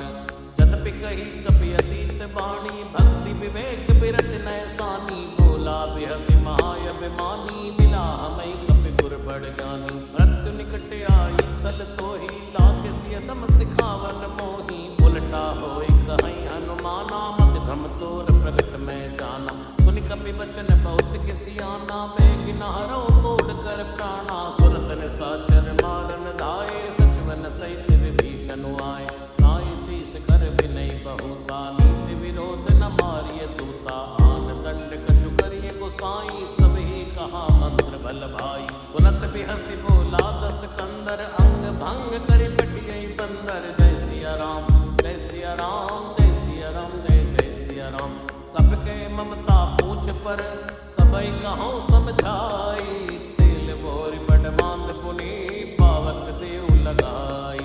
जदपि कही कपि अतीत बाणी, भक्ति विवेक बिरत नैसानी। बोला बिहसि महाय अभिमानी, मिला हमै कपि गुर बड़ ज्ञानी। मृत्यु निकट आई कल तोहि, लागे सियदम सिखावन मोहि। उलटा होय कहीं हनुमाना, मत भ्रम तोर प्रगट में जाना। सुनि कपि बचन बहुत किसियाना, बेग न हरौ मोड़ कर प्राणा। सुरत निशाचर मारन धाये, सचवन सहित विभीषण आए। नाई शीस कर विनय बहुता, नीति विरोध न मारिय दूता। आन दंड कछु करिय गोसाई, सबहि कहा मंत्र बल भाई। तुरत बिहसि बोला दस कंदर, अंग भंग करि पटियै बंदर। जय सिया राम जय सिया राम, जय सिया राम जय जय सिया राम। कप के ममता पूछ पर, सबई कहूँ समझाई। तेल बोरि बड़ बांध पुनि, पावक देव लगाई।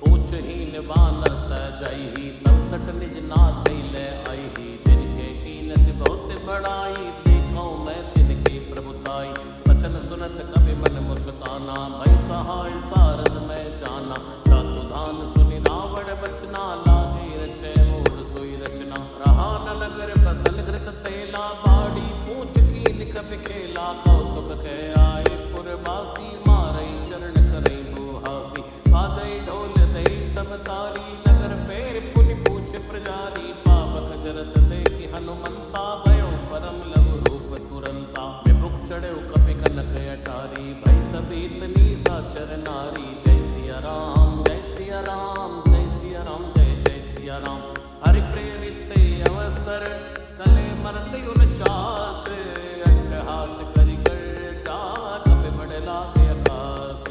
ऊंचहीन बानर तजहि, तब सट निज नाथ ले आईहि। जिनके कीन से बहुत बड़ाई, देखो मैं तिनकी प्रभुताई। वचन सुनत कवि मन मुस्काना, भई सहाय सारद में जाना। चातु धान सुनि रावण बचना, लागे रचय मूढ़ सोई रचना। रहा न नगर बसल घृत तेला, बाड़ी कह आए पुरवासी, मारई चरण करई बोहासी। बाजई ढोल दई सब तारी, नगर फेर पुनि पूछ प्रजारी। पावक जरत देखि हनुमंता, भयो परम लघु रूप तुरंता। विमुख चढ़ो कपि कनक अटारी, भई सबीत नीसा चर नारी। जय सिया राम जय सिया राम, जय सिया राम जय जय सिया राम। हरि प्रेरित अवसर, चले मरत 49। अट्टहास करि कर जा, कपि बड़ लागे आकाश।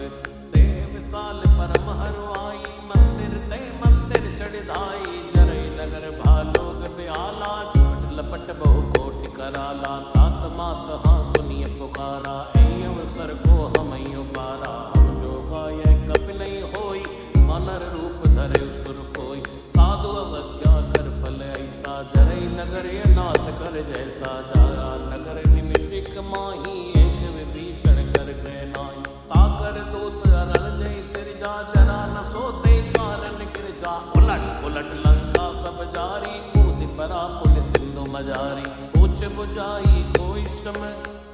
देव साल परम हरुआई, मंदिर ते मंदिर चढ़िधाई। जरई नगर भालोग ब्याला, लपट लपट बहु कोटि कराला। तात मात हाँ सुनिए पुकारा, ऐ अवसर को हमई उबारा। हम जो गाय कपि नहीं होई, वानर रूप धरे सुर कोई। साधु अवज्ञा कर फल ऐसा, जरई नगर ये नाथ कर जैसा। जारा नगर निमिषिक माही, एक विभीषण कर गए नाई। ताकर दूत अरल जय सिरजा, जरा न सोते कारण गिरजा। उलट उलट लंका सब जारी, कूद परा पुन सिंधु मजारी। पूछ बुझाई कोई श्रम,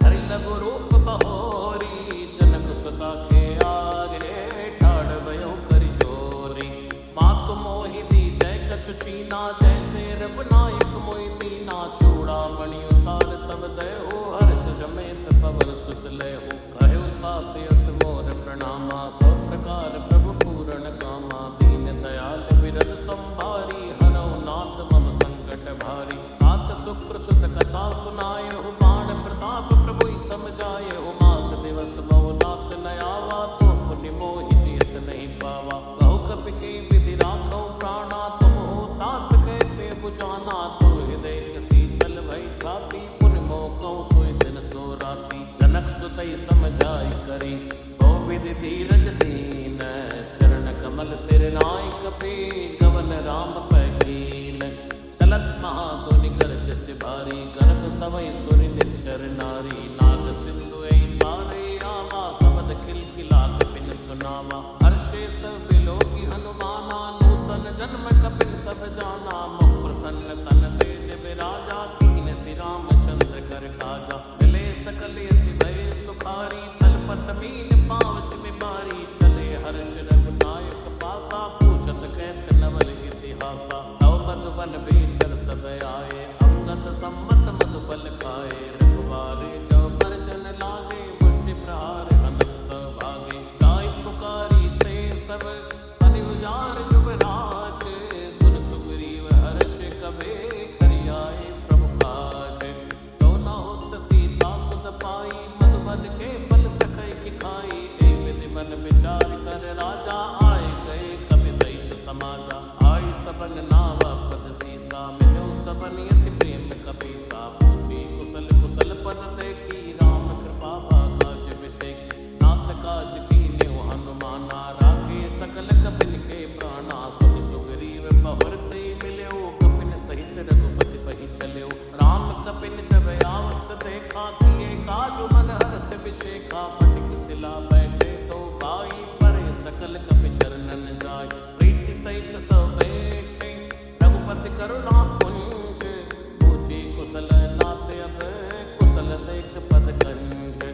हरि लघु रूप बहोरी। जनक सुता के आगे, ठाड़ भयो कर जोरी। मातु मोहि दी जय कछु चीना, जैसे रघुनायक मोहि दीना। चूड़ामणि उतार तब दयो, हर्ष समेत पवन सुत लयो। कहो तात यस मोर प्रणामा, सब प्रकार प्रभु पूरण कामा। दीन दयाल विरद संभारी, हरौ नाथ मम संकट भारी। तात सुप्रसुत कथा सुनायो, बाण प्रताप प्रभु समझायो। मास दिवस बहु नाथ न आवा, तो पुनि मोहि जियत नहीं पावा। कहो कपि के विधि राखो प्राणा, तुम हो तात कहते बुझाना। तो हृदय शीतल भई छाती, पुनि मोह कहूँ सोई दिन सो राती। जनक सुतई समझाई करी, बहु विधि धीरज दीन। चरण कमल सिर नाई कपि, गवन राम पै कीन। चलत महाधुनि गर्ज से भारी, गर्भ सवै सुरि निश्चर नारी। नाग सिंधु ऐ पारे आवा, शब्द किलकिला कपिन सुनावा। हर्षे सब बिलोकी हनुमाना, नूतन जन्म कपिन तब जाना। मुख प्रसन्न तन तेज विराजा, कीन श्री रामचंद्र कर काजा। मिले सकल यति भय सुखारी, तलपत मीन पावच में बारी। चले हर्ष रघुनायक पासा, पूछत कहत नवल इतिहासा। तव मधुबन भीतर सब आए, अंगत सम्मत मधुफल खाए। रघुवारे जब बरचन लागे, मुष्टि प्रहार अनंत सब भागे। जाय पुकारी ते सब, अनि उजार युवराज। सुन सुग्रीव हर्ष कबे, करि आए प्रभु काज। तो न होत सीता सुत पाई, मधुबन के फल सकै की खाई। ए विधि मन विचार कर राजा, आए गए कपि सहित समाजा। आई सबन नावा पद सीसा, मिलो सबन यति प्रेम कपीसा। पूछी कुशल कुशल पद देखी, राम कृपा काज विषेक। नाथ काज कीन्यो हनुमाना, राखे सकल कपिन के प्राणा। सुनि सुग्रीव बहुरते मिल्यो, कपिन सहित रघुपति पहि चल्यो। राम कपिन जब आवत देखा, किए काजु मन हर्ष विषेखा। फटिक सिला बैठे तो भाई, परे सकल कपि चरणन जाय। प्रीति सहित सब बैठे, रघुपति करुणा पुंज। पूछी कुशल नाथ अब, कुशल देख पद कंज।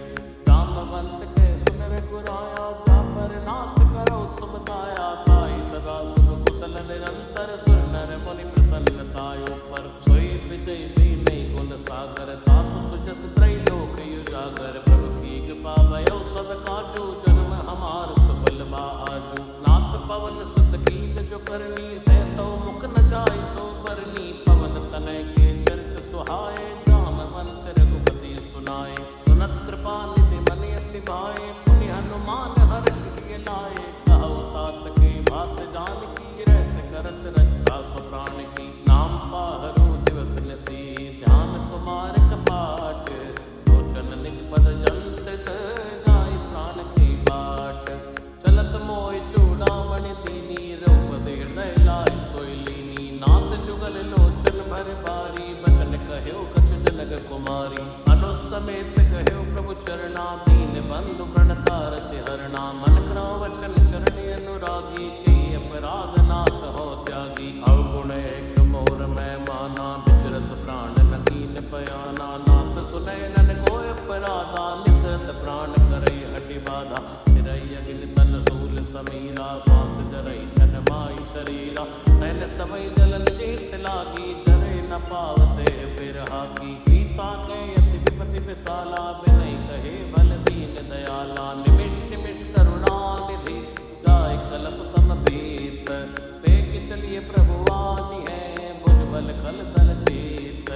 जामवंत के सुन रघुराया, जा पर नाथ करो तुम दाया। ताई सदा सुख कुशल निरंतर, सुर नर मुनि प्रसन्नतायो पर। सोई विजय भी नहीं गुण सागर, तासु सुजस त्रैलोक उजागर। प्रभु की कृपा भयो सब काजू, जन्म हमार सुफल बा आजू। नाथ पवन सुत कीन जो करनी, सहसौ मुख न जाय सो बरनी। पवन तनय के चरित सुहाए, जामवंत रघुपति सुनाए। सुनत कृपा निधि मन अति भाए, पुनि हनुमान हर्ष लिय लाए। कहु तात के बात जानकी, रहत करत रक्षा सो प्राण की। नाम पाहरो दिवस निसी, ध्यान तुम्हार कपाट। लोचन निज पद जंत्रित, जाय प्राण की बाट। चलत मोहि चूड़ामणि दीनी, रघुपति हृदय लाय सोई लीनी। नाथ जुगल लोचन भर बारी, बचन कह्यो कछु जनक कुमारी। अनुसमेत कह्यो प्रभु चरणा, दीन बंधु प्रणतारति हरणा। मन क्रम वचन चरण अनुरागी, के अपराध नाथ हो त्यागी। अवगुण एक मोर मैं माना, विचरत प्राण न कीन पयाना। नाथ सुनय नन को अपराधा, निसरत प्राण करई हड्डी बाधा, फिरई अगिन तन शूल समीरा, श्वास जरई छन माई शरीरा, नैन स्तमय जलन जीत लागी, जरे न पावते बिरहा की, सीता के अति विपति विशाला, बिनय कहे भल दीन दयाला, निमिष निमिष करुणा निधि, जाय कलप समपीत, बेग चलिए प्रभुवानी है, भुजबल खल दल जीत,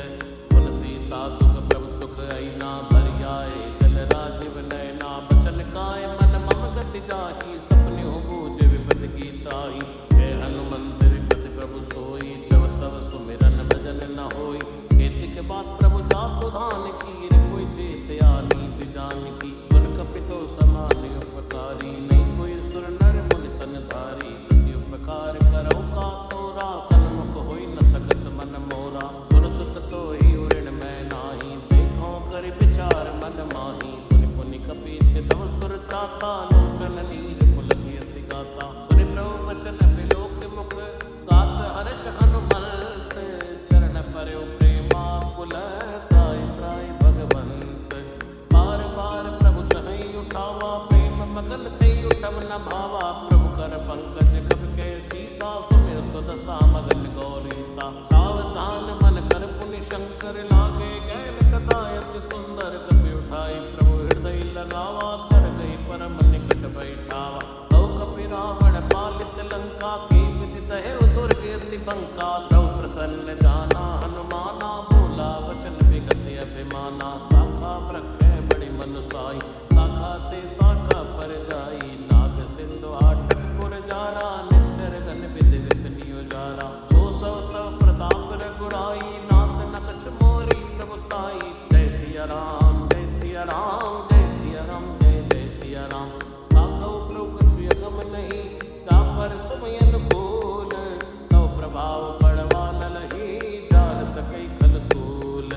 सुन सीता दुख प्रभु सुख ऐना, भरियाए जल राजीव नैना, बचन काय मन मम गति जाहि, सपने हो बूझ विपति की त्राहि, जय हनुमंत विपति प्रभु सोई, जब तब सुमिरन भजन न होई, खेती के बाद प्रभु जातु धान की, कोई जेत आनी बिजान की, सुन कपितो समान उपकारी, नहीं कोई सुर नर मुनि तन धारी, प्रति उपकार करौ का थोरा, सन्मुख होई न सकत मन मोरा, सुन सुत तो ही उऋण मैं नाही, देखो कर विचार मन माही, पुनि पुनि कपीत तव सुर चाता, लोचन नीर पुलकित गाता, सुनि प्रभु वचन बिलोक मुख, गात हर्ष हनुमंत, चरण परयो प्रेमा कुल, त्राय त्राय भगवंत, बार बार प्रभु चहई उठावा, प्रेम मगन थई उठब न भावा, प्रभु कर पंकज कब के सीसा, सुमिर सुदशा मगन गौरीसा, सावधान मन कर पुनि शंकर, लागे गैल कथा अति सुंदर, कपि उठाई प्रभु हृदय लगावा, कर गई परम निकट बैठावा, औ कपि रावण पालित लंका, की विदित है दुर्ग अति बंका, प्रभु प्रसन्न जाना हनुमाना, बोला वचन विगत अभिमाना, शाखा प्रख्य बड़ी मनुसाई, शाखा ते शाखा पर जाई, नाग सिंधु आटक पुर जारा, निश्चर गन विधि विपनियो जारा, सो सव तव प्रताप रघुराई, नाथ न कछ मोरी प्रभुताई, जय सिया राम जय सिया राम, जय सिया राम जय जय सिया राम, ताकौ प्रभु कछु यगम नहीं, ता पर तुम अनुकूल, तव प्रभाव पड़वा न लही, जान सकई खल तूल,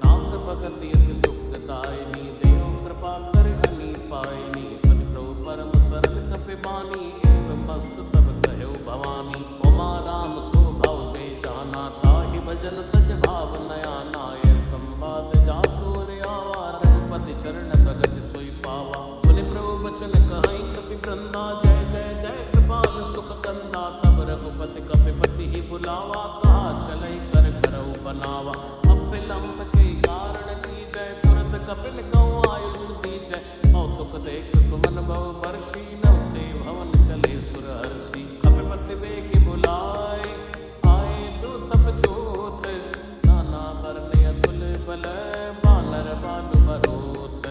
नाथ भगत यति सुखदायनी, देव कृपा कर हनि पायनी, सुन प्रभु परम सरल कपि बानी, एवं मस्तु तब कहो भवानी, उमा राम स्वभाव जय जाना, ताहि भजन तज भाव नयाना, ये संवाद जासुर आवा, रघुपति चरण भगत सोई पावा, सुनि प्रभु बचन कहाई कपि वृंदा, जय जय जय कृपाल सुख कंदा, तब रघुपति कपिपति ही बुलावा, कहा चलई कर करऊ बनावा, अब विलंब के कारण की जय, तुरत कपिन कहूँ आयुष दीजय, कौतुक देख सुमन बहु बर्षी, नवते भवन चले सुर हर्षि, कपिपति बेगी बुलाए, आए दूतप जोत, नाना बरने अतुल बल, बानर बानु बरोत,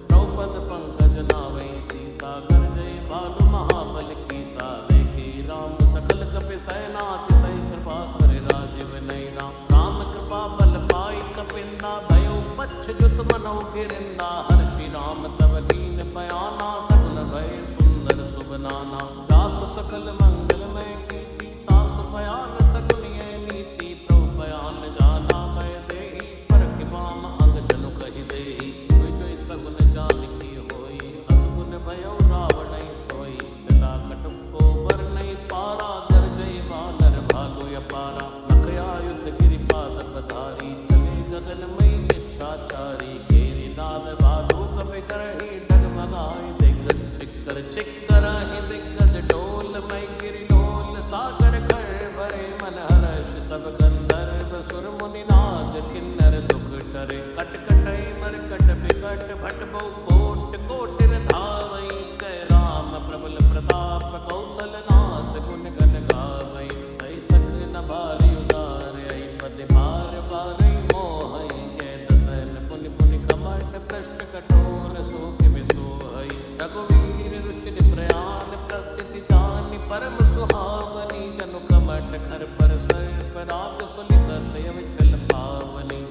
द्रौपद पंकज नावै सीसा, गरजय भानु महाबल कीसा, देखे राम सकल कपि सैना, चितई कृपा करे राजीव नैना, राम कृपा बल पाई कपिंदा, भयो पच्छ जुत मनो गिरिंदा, हर्षि राम तब दीन बयाना, सगुन भय सुंदर शुभ नाना, दासु सकल मंगलमय कीर्ति, तासु बयान सगुनिय नीति, प्रभु बयान जाना भय देहि, पर कृपाम अंग जनु कहि देहि, कोई कोई सगुन जान की होई, असगुन भयो रावण सोई, चला कटुको बर नहीं पारा, गरजई वानर भालु अपारा, नखया युद्ध गिरिपाद पधारी, चले गगन मई इच्छाचारी, घेरी नाद भालु कपि करहि, डगमगाई दिग्गज चिक्कर चिक्कर ही दिग्गज डोल, मई गिरि लोल सागर कर भरे, मन हर्ष सब गंधर्व सुर मुनि नाग, किन्नर दुख टरे, कट कटई मरकट बिकट, भट बहु कोट कोटिन धावई, जय राम प्रबल प्रताप, कौशल नाथ गुण गण गावई, तै सक न भारी उदार, आई पति बार बार मोहई, जय दसन पुनि पुनि कमट, पृष्ठ कठोर शोक बिसोहई, रघुवीर रुचिर प्रयाण, प्रस्थिति जानि परम सुहावनी, जनु कमट खर पर सर्प राज, सुलिखत अविचल पावनी,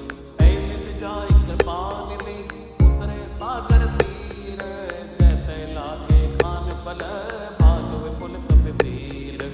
ऐ मित जाय कृपा निधि, उतरे सागर तीर, जय तै लागे खान पल, भानु विपुल कपि भीर,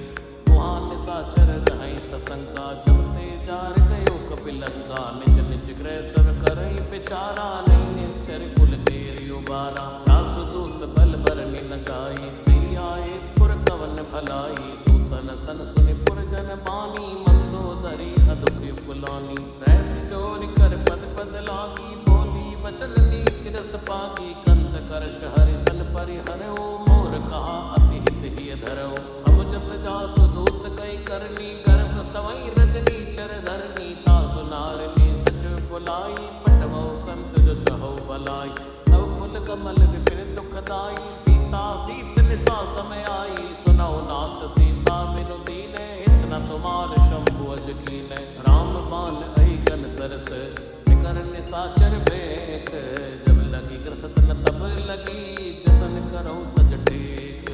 वहाँ निशाचर रहै सशंका, जब ते जार गयो कपिलंका, निज निज गृह सब करई विचारा, नहीं निश्चर कुल केरि उबारा, दासु दूत बल बरनि न जाई, तई आए पुर कवन भलाई, दूतन सन सुनि पुर जन बानी, मंदोदरी अदुख पुलानी, रैस जोरि कर पद पद लागी, बोली बचन नीति रस पागी, कंत करश हरि सन परिहरओ, मोर कहा अति हित ही धरओ। समुझत जासु दूत कई करनी, गर्भ स्तवई रजनी चर धरनी, तासु नारनी सचिव बुलाई, पटवो कंत जो चहो बलाई। तव कुल कमल विपिन दुखदाई, सीता सीत निसा समय आई, सुनौ नाथ सीता बिनु दीने, इतना तुम्हार शंभु अज कीने। राम बाण अइगन सरस निकर निसाचर भेंट, जब लगी ग्रसत न तब लगी, जतन करो तज टेक।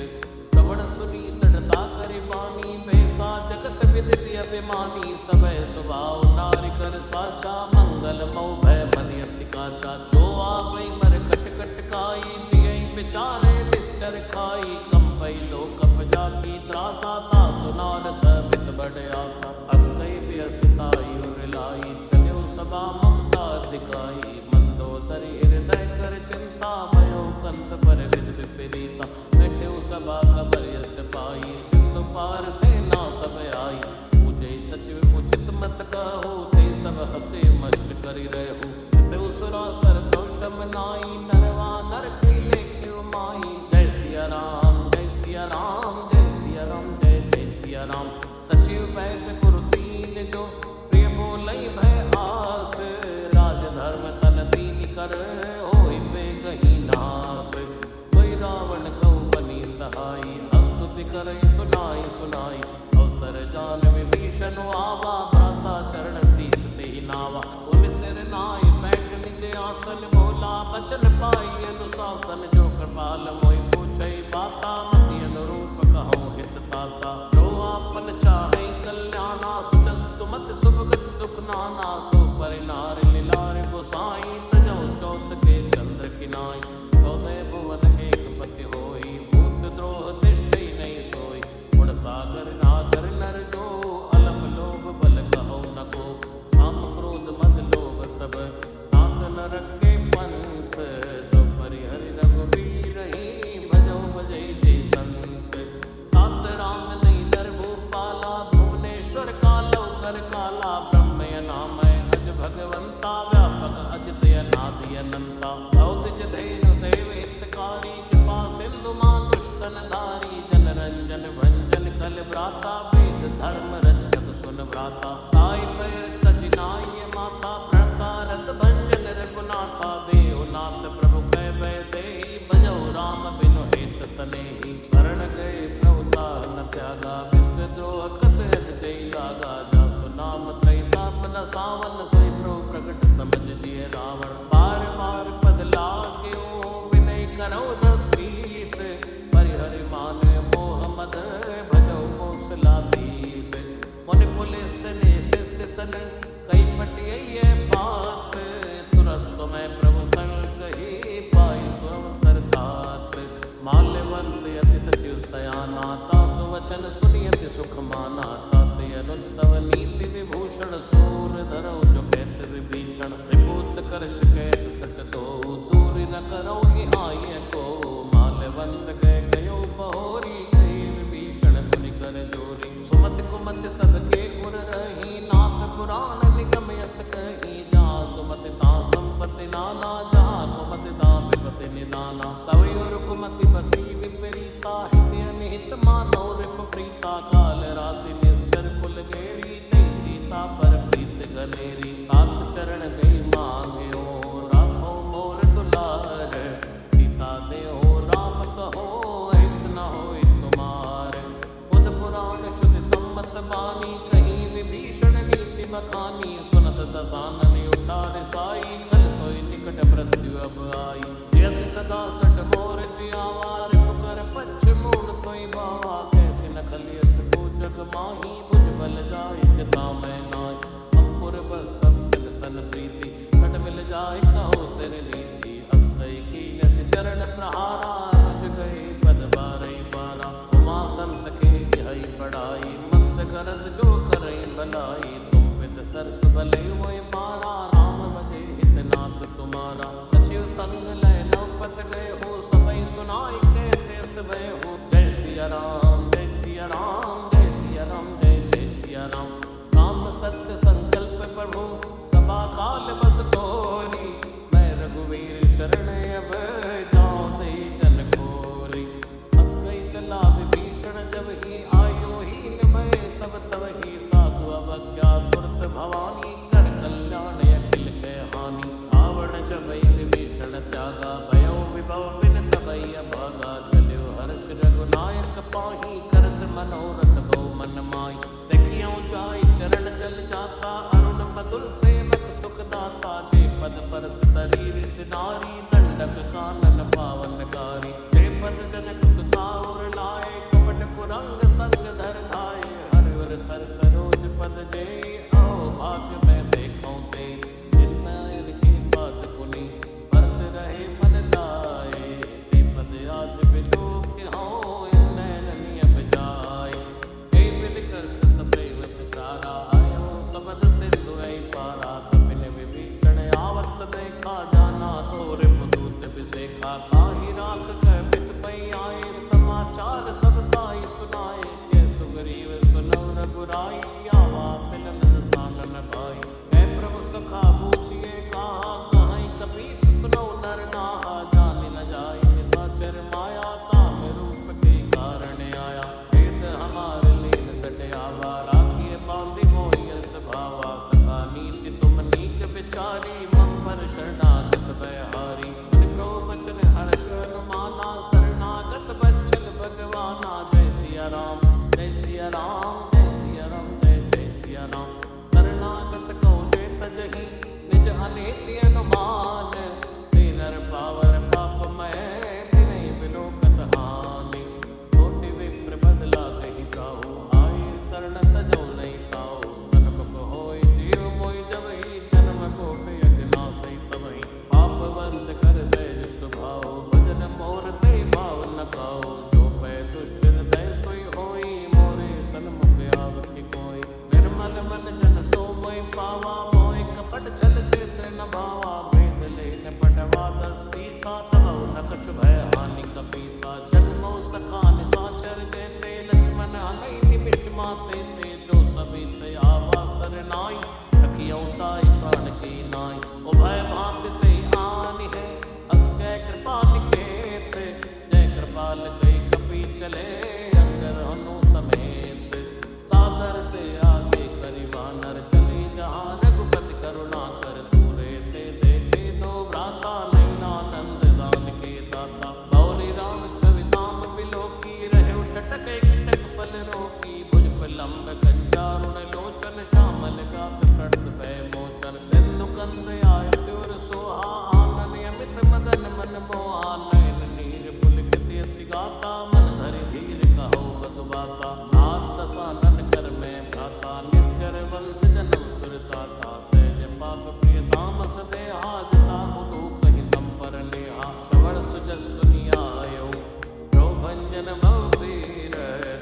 श्रवण सुनी सठता करि बानी, बैसा जगत विदित अभिमानी, सबय स्वभाव नारि कर साचा, मंगल मऊ भय मनि अति काचा। जो आवै मर कट कट काई, प्रिय विचारे निश्चर खाई, कंपई लोक जाकी त्रासा, तासु नार सबित बड़ आसा। अस कई बियसिताई और लाई, चल्यो सभा ममता दिखाई, मंदोदरी हृदय कर चिंता, भयो कंत पर विद विपरीता। बैठे सभा खबर यस पाई, सिंधु पार सेना सब आई, पूजे सचिव उचित मत कहो, ते सब हसे मष्ट करि रहु। ते सुरा सर कौशम नाई, नरवा नर कई लेख्यो माई। जय सिया राम जय सिया राम, जय सिया राम जय जय सिया राम। सचिव वैद्य गुरु तीन जो, प्रिय बोलई भय आस, राज धर्म तन दीन कर, होई बेगहि नास। सोई रावण कहु बनी सहाई, स्तुति करई सुनाई सुनाई, अवसर जान विभीषण आवा, भ्राता चरण शीस तेहि नावा। उन सिर नाय बैठ निज आसन, भोला बचन पाई अनुशासन, जो कृपाल मोहि पूछई बाता, मति अनुरूप कहूँ हित ताता। जो आपन चाहे कल्याणा, सुजस सुमति सुभगत सुख नाना, सो परिनार लीलार गोसाई, तजौ चौथ के चंद्र किनाई। चौदह भुवन एक पति होई, भूत द्रोह तिष्ठई नहीं सोई, गुण सागर नागर नर जो, अलप लोभ बल कहो न को। काम क्रोध मद लोभ सब, नाद न रखे पंथ, सब परिहरि रघुवीर ही, भजौ भजई जय संत। तात राम नहीं नर भूपाला, भुवनेश्वर कालौ कर काला, ब्रह्मय नामय अज भगवंता, व्यापक अजित अनादि अनंता। औदिज धेनु देव हितकारी, कृपा सिंधु मानुष तन धारी, जन रंजन भंजन कल भ्राता, वेद धर्म रक्षक सुन भ्राता। ताई पैर तज नाय माथा, प्रणता रत भंजन रघुनाथा, देवनाथ प्रभु कै भय देहि, भजौ राम बिनु हेत सनेहि। शरण गए प्रभुता न त्यागा, विश्वद्रोह कथ यग चई लागा, जासु नाम त्रैताप न सावन, सोई प्रभु प्रगट समझ जिय रावण। बार बार पद लाग्यो, विनय करौ दसीस, परिहरि माने मोह मद, भजौ कौशलाधीश। मुनि पुलिस ने शिष्य सन, कई पटियै बात, तुरत समय प्रभु संग कही, पाई सुअवसर तात। माल्यवंत अति सचिव सयाना, तासु वचन सुनि अति सुख माना, ताते अनुज तव नीति विभूषण, सूर धरौ जो कैत विभीषण। त्रिभूत करश कैत सट दो, दूर न करौ हिहाय को, माल्यवंत कह गयो बहोरी, कही विभीषण पुनि कर जोरी। सुमति कुमति सबके गुर रही, नाथ पुराण निगम यस कही, जहाँ सुमति ता संपत्ति नाना, जहाँ कुमति ता विपति निदाना। तवि और कुमति बसी विपरीता, हित अनिहित मानो रिप प्रीता, काल राति निश्चर कुल गेरी, तै सीता पर प्रीत गनेरी। तात चरण गई मांग्यो, राखो मोर दुलार, सीता देहो राम कहो, हित न होय तुमार। बुध पुराण शुद्ध सम्मत बानी, कहीं विभीषण नीति बखानी, सुनत दसानन उठार साई, कल तोय निकट मृत्यु अब आई। जस सदा सठ मोर जियावा, रिप कर पछ मूल तोय बावा, कैसे न खलियस पूजक माही, बुझ बल जाय चिता मैं नाय। अंकुर बस तब सिल सन प्रीति, छट मिल जाय कहो तेरे नीति, अस कई कीन से चरण प्रहारा, रज गए पद बारई बारा। उमा संत के यही पढ़ाई, मंद करत जो करई भलाई, तुम पित सरस भले मोय मारा, राम भजे हितनाथ तुम्हारा। सचिव संग लय नौपत गए हो, सबई सुनाई कहते सबय हो। जय सिया राम जय सिया राम, जय सिया राम जय जय सिया राम। राम सत्य संकल्प प्रभु, सभा काल बस तोरी, मैं रघुवीर जागा भयो विभव बिन तबैया भागा चलियो हर्ष रघुनायक पाही करत मनोरथ बहु मन माई देखियो जाई चरण जल जाता अरुण मधुर सेवक सुख दाता जे पद परस तरी रिस नारी दंडक कानन पावनकारी जे पद जनक सुता और लाए कपट कुरंग संग धर धाय हर और सर सरोज पद जे आओ भाग्य में देखो ते जिनमें लिखी बात कुनी परत रहे मन लाए ते पद आज बिलो के हो नैन नियम जाए हे विद करत सप्रेम विचारा आयो सबद सिंधु ऐ पारा कपिन विभीषण आवत देखा जाना तोरे पुदूत बिसेखा काहि राख कह बिस पई आए समाचार सब ताई सुनाए के सुग्रीव सुनो रघुराई आवा मिलन सानन भाई है प्रभु सुखा पूछिए कहा कहीं कपीस सुनो नर नाहा जान न जाए निशाचर माया काम रूप के कारण आया वेद हमारे लीन सटे आवा राखिए बांधि मोहिय स्वभावा सखा नीति तुम नीक विचारी मम पर शरणागत बहारी सुन प्रो बचन हर्ष अनुमाना शरणागत बच्चन भगवाना जय सिया राम जय सिया राम जय सिया राम जय जय सिया राम शरणागत को जे तजहि निज अनीति अनुमान ते नर पावर पाप मैं तिन्हि बिलोकत हानि छोटी विप्र बदला कहि जाओ आए शरण तजो नहीं ताओ सन्मुख होय जीव मोय जबहि जन्म कोट यज्ञ सही तबहि पापवंत कर सहज स्वभाव भजन मोर ते भाव न खाओ जो पै दुष्ट हृदय सोई होई मोरे सन्मुख आवत कोई निर्मल मन जन सो मोय पावा मोय कपट छल क्षेत्र न भावा भेद लेन पटवा दसी सातव न कछु भय हानि कपीसा जन्मो सखा निशाचर जेते लक्ष्मण हनै निमिष माते ते जो सबित आवा सरनाई रखियो ताई प्राण की नाई उभय भांति ते आनि है अस कै कृपा निकेत जय कृपाल कई कपी चले अंगद हनु समेत सादर ते आगे करि वानर चले जहाँ रघुपति करुणा कर दूरे ते देखे दो भ्राता नैनानंद दान के दाता गौरी राम चरिताम बिलोकी रहे टटक टक पल रोकी भुज लंब कंजारुण लोचन श्यामल गात प्रणत भय मोचन सिंधु कंद आय त्योर सोहा आनन अमित मदन मन मोहा नयन नीर पुलकित अति गाता मन धरि धीर कहो मधु बाता नाथ दसानन कर में भ्राता निश्चर वंश जन्म सुरता सहज पाप प्रिय तामस देहा जता लोक हितम पर नेहा श्रवण सुजस सुनियायो प्रो भंजन भव वीर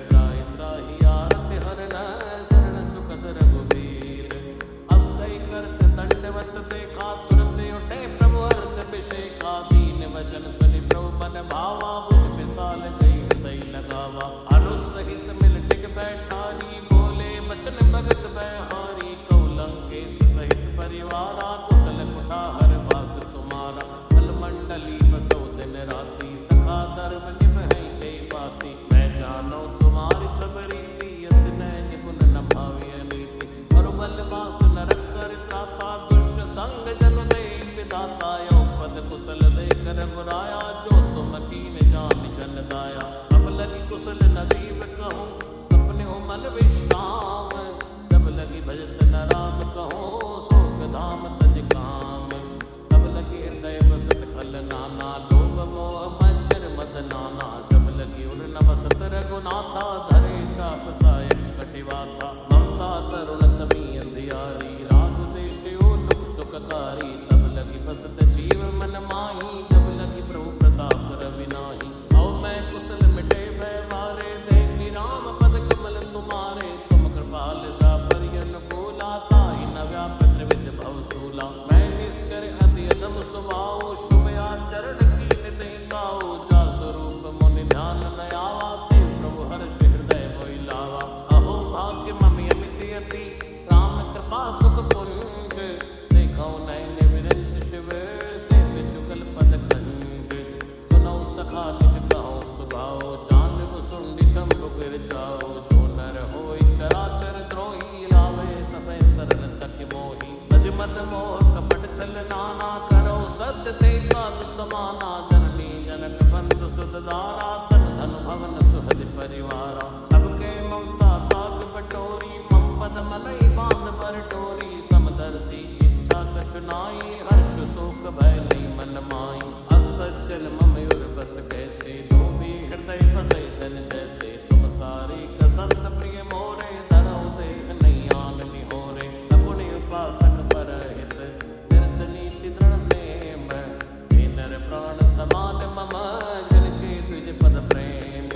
त्राहि त्राहि आरति हरन शरण सुखद रघुबीर अस कई करत दंडवत देखा तुरत उठे प्रभु हर्ष अभिषेका दीन वचन सुनि प्रभु मन भावा बुझ विशाल कई हृदय लगावा अनुसहित मिल टिक बैठारी बोले बचन भगत बहारी कौलंकेश सहित परिवारा कुशल कुटाहर वास तुम्हारा फल मंडली बसो दिन राति सखा धर्म निभै ते पाती मैं जानो तुम्हारी सब रीति यत्न निपुण न भाव्य नीति और बल वास नरक कर त्राता दुष्ट संग जन दे विधाता यो पद कुशल दे कर गुराया जो तुम कीन जान जन दाया अब लगी कुशल नदीव कहूँ सपने हो मन विश्राम जब लगी भजत न राम कहो शोक धाम तज काम तब लगी हृदय वसत खल नाना लोभ मोह मच्छर मद नाना जब लगी उर न वसत रघुनाथा धरे चाप सायक कटिवाथा ममता तरुण तमी अंधियारी राघु देशयो लुक सुखकारी तब लगी बसत जीव मन माही जब लगी प्रभु प्रताप रवि नाही औ मैं कुशल मिटे भय मारे देखी राम पद कमल तुम्हारे तुम कृपाल सा परियन कोला ताहि न व्याप त्रिविध भव सूला मैं निश्चर अति अदम स्वभाव शुभ आचरण कीन नहीं गाओ जा स्वरूप मुनि ध्यान न आवा ते प्रभु हर्ष हृदय मोहि लावा अहो भाग्य ममि अमित यति राम कृपा सुख पुंज देखो नयन विरंज शिव से जुगल पद खंज सुनो सखा निज कहो सुभाओ जान सुंडी शंभु गिर जाओ जो नर होय चराचर द्रोही लावे सबे सरल तक मोही भज मत मोह कपट छल नाना करो सत्य ते साधु समाना, जननी जनक बंधु सुतदारा, तन धनु भवन सुहद परिवारा। सबके ममता ताक बटोरी, मम पद मनई बांध पर टोरी। समदर्शी इच्छा कछुनाई, हर्ष शोक भय नहीं मन माई। असज्जन मम युर बस कैसे, लोभी हृदय बसै तन जैसे। तुम सारी कसंत प्रिय मोरे, धरौ देह नहीं आन निहोरे। सगुण उपासक परहित, निरत नीति दृढ़ नेम। हे नर प्राण समान मम, जिनके द्विज पद प्रेम।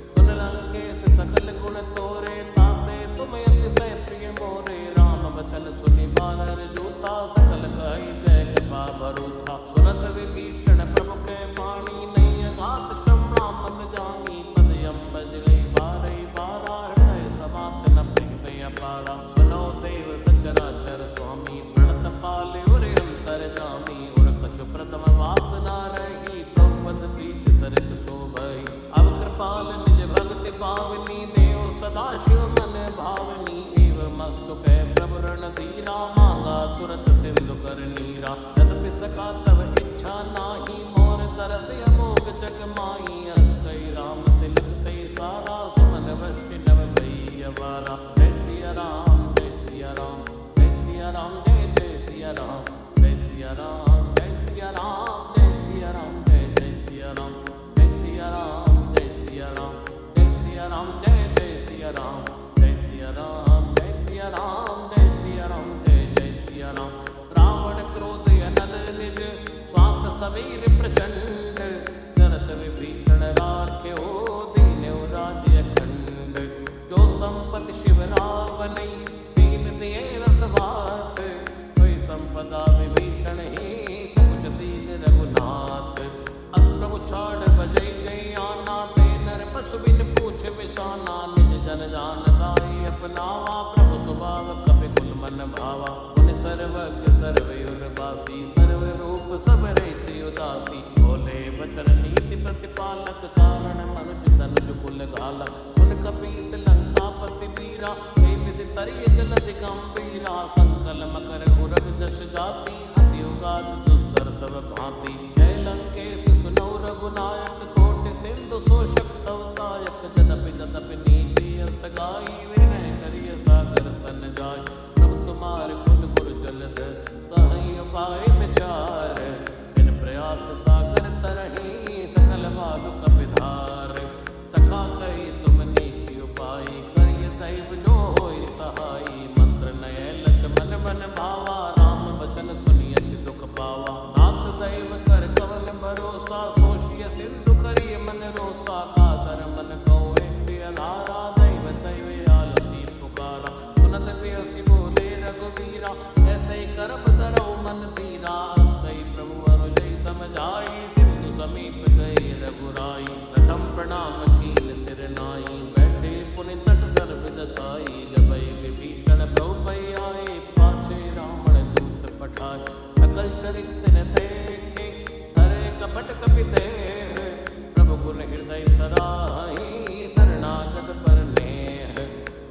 सुन लंकेश सकल गुण तोरे, ताते तुम अतिशय प्रिय मोरे। राम वचन सुनि बानर जूता, सकल कहि जय कृपा भरूथा। सुनत विभीषण प्रभु कै वाणी, नहीं अगाध श्रवणा मत जानी। पद अम्बज गई बारही बारा, हृदय समात न प्रेम अपारा। सुनो देव सचराचर स्वामी, प्रणत पाले उरे अंतर जामी। उर कछु प्रथम वासना रही, प्रभुपद प्रीति सरित शोभई। अब कृपाल निज भक्ति पावनी, देव सदा शिव मन भावनी। एव मस्तु कै प्रभु रण धीरा, मांगा तुरत सिंधु कर नीरा। यद्यपि सखा तव इच्छा नाही, मोर तरस अमोघ जग माही। अस कई राम तिलक तई सारा, सुमन वृष्टि नव भई अवारा। जय सिया राम जय सिया राम, जय सिया राम जय जय सिया राम। जय सिया राम जय सिया राम, जय सिया राम जय जय सिया राम। जय सिया राम जय सिया राम, जय सिया राम जय जय सिया राम। जय सिया राम जय सिया राम, जय सिया राम जय जय सिया राम। रावण क्रोध अनल निज, श्वास सवीर प्रचंड। करत विभीषण राख्यो, दीन्यो राज्य अखंड। जो संपत्ति शिव रावनै, दीन दिए रसवात। सोई संपदा विभीषण ही, सकुच दीन रघुनाथ। अस प्रभु छाड़ बजै जय आना, ते नर पशु बिन पूछ बिसाना। निज जन जान ताई अपनावा, प्रभु स्वभाव कपि कुल मन भावा। उन सर्वज्ञ सर्वयुर बासी, सर्व रूप सब रहित उदासी। बोले वचन नीति प्रतिपालक, कारण मनुज तनुज कुल घालक। सुन कपीस लंकापति वीरा, हे विधि तरिय जलधि गंभीरा। संकल मकर उरग जस जाति, अति उगात दुस्तर सब भांति। जय लंकेश सुनो रघुनायक, कोटि सिंधु शोषक तव सायक। जदपि तदपि नीति यस गाई, विनय करिय सागर सन जाय। प्रभु तुम्हारे कुल गुरु जलध, कहीं उपाय विचार। बिन प्रयास सागर तरही, सकल मालु कपिधार। सखा कही तुम नीति उपाय, करिय दैव जो होय सहाई। मंत्र नय लक्ष्मण मन भावा, राम वचन सुनि अति दुख पावा। नाथ दैव कर कवन भरोसा, सोषिय सिंधु करिय मन रोसा। कादर मन को एक आधारा, दैव दैव आलसी पुकारा। सुनत बियसि बोले रघुवीरा, ऐसे करब धरौ मन धीरा। अस कई प्रभु अनुजय समझाई, सिंधु समीप गए रघुराई। प्रथम प्रणाम कीन सिर नाई, बैठे पुनि तट कर बिरसाई। जबै विभीषण प्रभु पै आए, पाछे रावण दूत पठाए। सकल चरित्र न देखे, हरे कपट कपि देह। प्रभु गुण हृदय सराही, शरणागत पर नेह।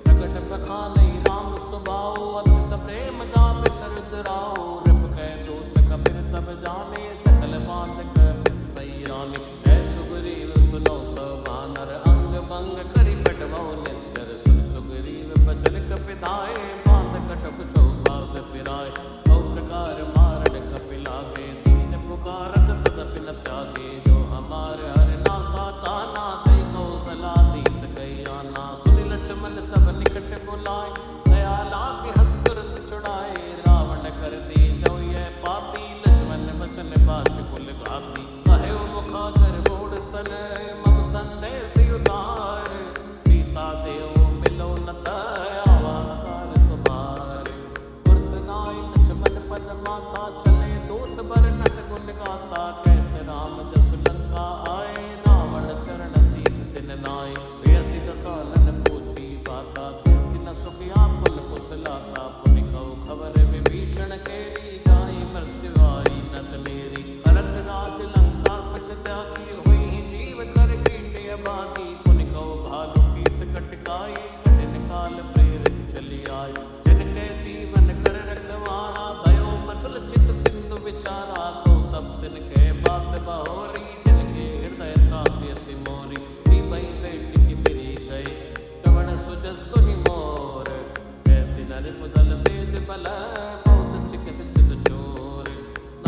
प्रकट बखानै राम स्वभाव, अति सप्रेम गावे सरदराव। रिप कै दूत कपिर तब जाने, सकल बात कपिस पैयाने। है सुग्रीव सुनो सब बानर, अंग भंग करि कटवौ निश्चर। सुन सुग्रीव बचन कपिधाए, बांध कटक चौपास फिराए। बहु प्रकार मारण कपि लागे, दीन पुकारत तदपि न त्यागे। जो हमार हर नासा काना, तै कौशला दीस कई आना। सुनि लक्ष्मण सब निकट बुलाए, दया लागे हस तुरत छुड़ाए। रावण कर दी जो यह पाती, लक्ष्मण वचन बाच कुल घाती। कहो मुखागर मोड़ सन, मम संदेश उतार। सीता देव मिलो न आवा काल तुम्हारे। तुरत नाई लक्ष्मण पद माथा, चले दूत बरनत गुण गाता। कहत राम जसु लंका आए, रावण चरण शीस दिन नाय। बेसी दसानन पूछी बाता, कैसी न सुखिया पुन कुशलाता। पुनि कहु खबर विभीषण केरी, जाई मृत्यु आई नत नेरी। करत राज लंका सक त्यागी, हुई जीव कर कीटे अभागी। पुनि कहु भालु कीस कटकाई, कठिन काल प्रेरित चली आय। जिनके जीवन कर रखवारा, भयो मथुल चित सिंधु विचारा। को तब सिन के बात बहोरी, जिनके हृदय त्रासी अति मोरी। भई बेटी की फिरी गए, श्रवण सुजस सुनि मोर। ऐसी नर मुदल तेज बल, बहुत चिकित चित चोर।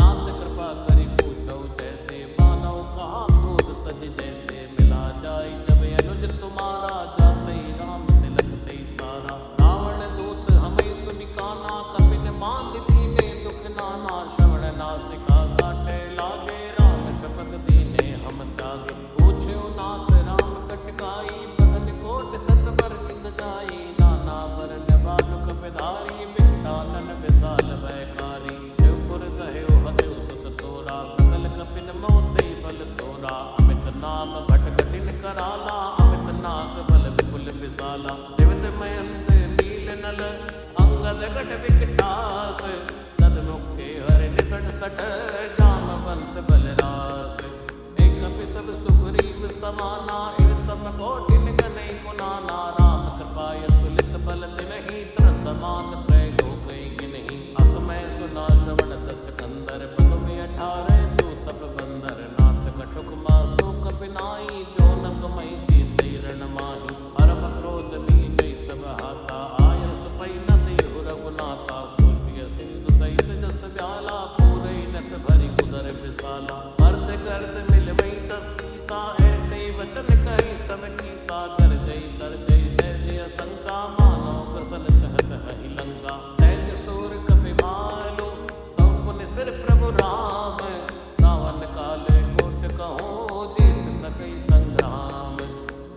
नाथ कृपा करि पूछो जैसे, मानव कहा क्रोध तज जैसे। मिला जाय जब अनुज तुम्हारा, जाते ही राम तिलक ते सारा। रावण दूत हमें सुनि काना, कपिन बांध दीने दुख नाना। श्रवण नासिका काटे लागे, राम शपथ दीने हम त्यागे। पूछ्यो नाथ राम कटकाई, बदन कोट सत पर न जाई। नाना वरण बालुक बिधारी, बिट्टानन विशाल भयकारी। शिवपुर कह्यो हत्यो सुत तोरा, सकल कपिन मोते बल तोरा। अमित नाम भट कठिन कराला, अमित नाग बल विपुल विशाला। दिवित मयंत नील नल, अंगद कट विकटास। तद मुखे हर निसट सट, जामवंत बलरास। एक सब सुग्रीव समाना, इन सब कोटिन गनई गुनाना। राम कृपाय तुलित बल तिनहि, त्र समान त्रैलोक गिनहि। असमय सुना श्रवण दस कंदर, पद में 18 जो तप बंदर। नाथ कटुक मासो कपिनाई, जो न तुमहि जीते रण माही। परम क्रोध नीचै सब हाथा, आय सुपै न देहु रघुनाथा। सोषिय सिंधु सहित जस व्याला, पूरै नथ भरि उदर विशाला। मर्द गर्द मिलवै तस सीसा, ऐसे वचन कहि सब कीसा। कर जय सहज असंका, मानो ग्रसन चहत हहि लंका। सहज सूर कपि मालो, सौ पुनि सिर प्रभु राम। रावण काल कोट कहो, जीत सकै संग्राम।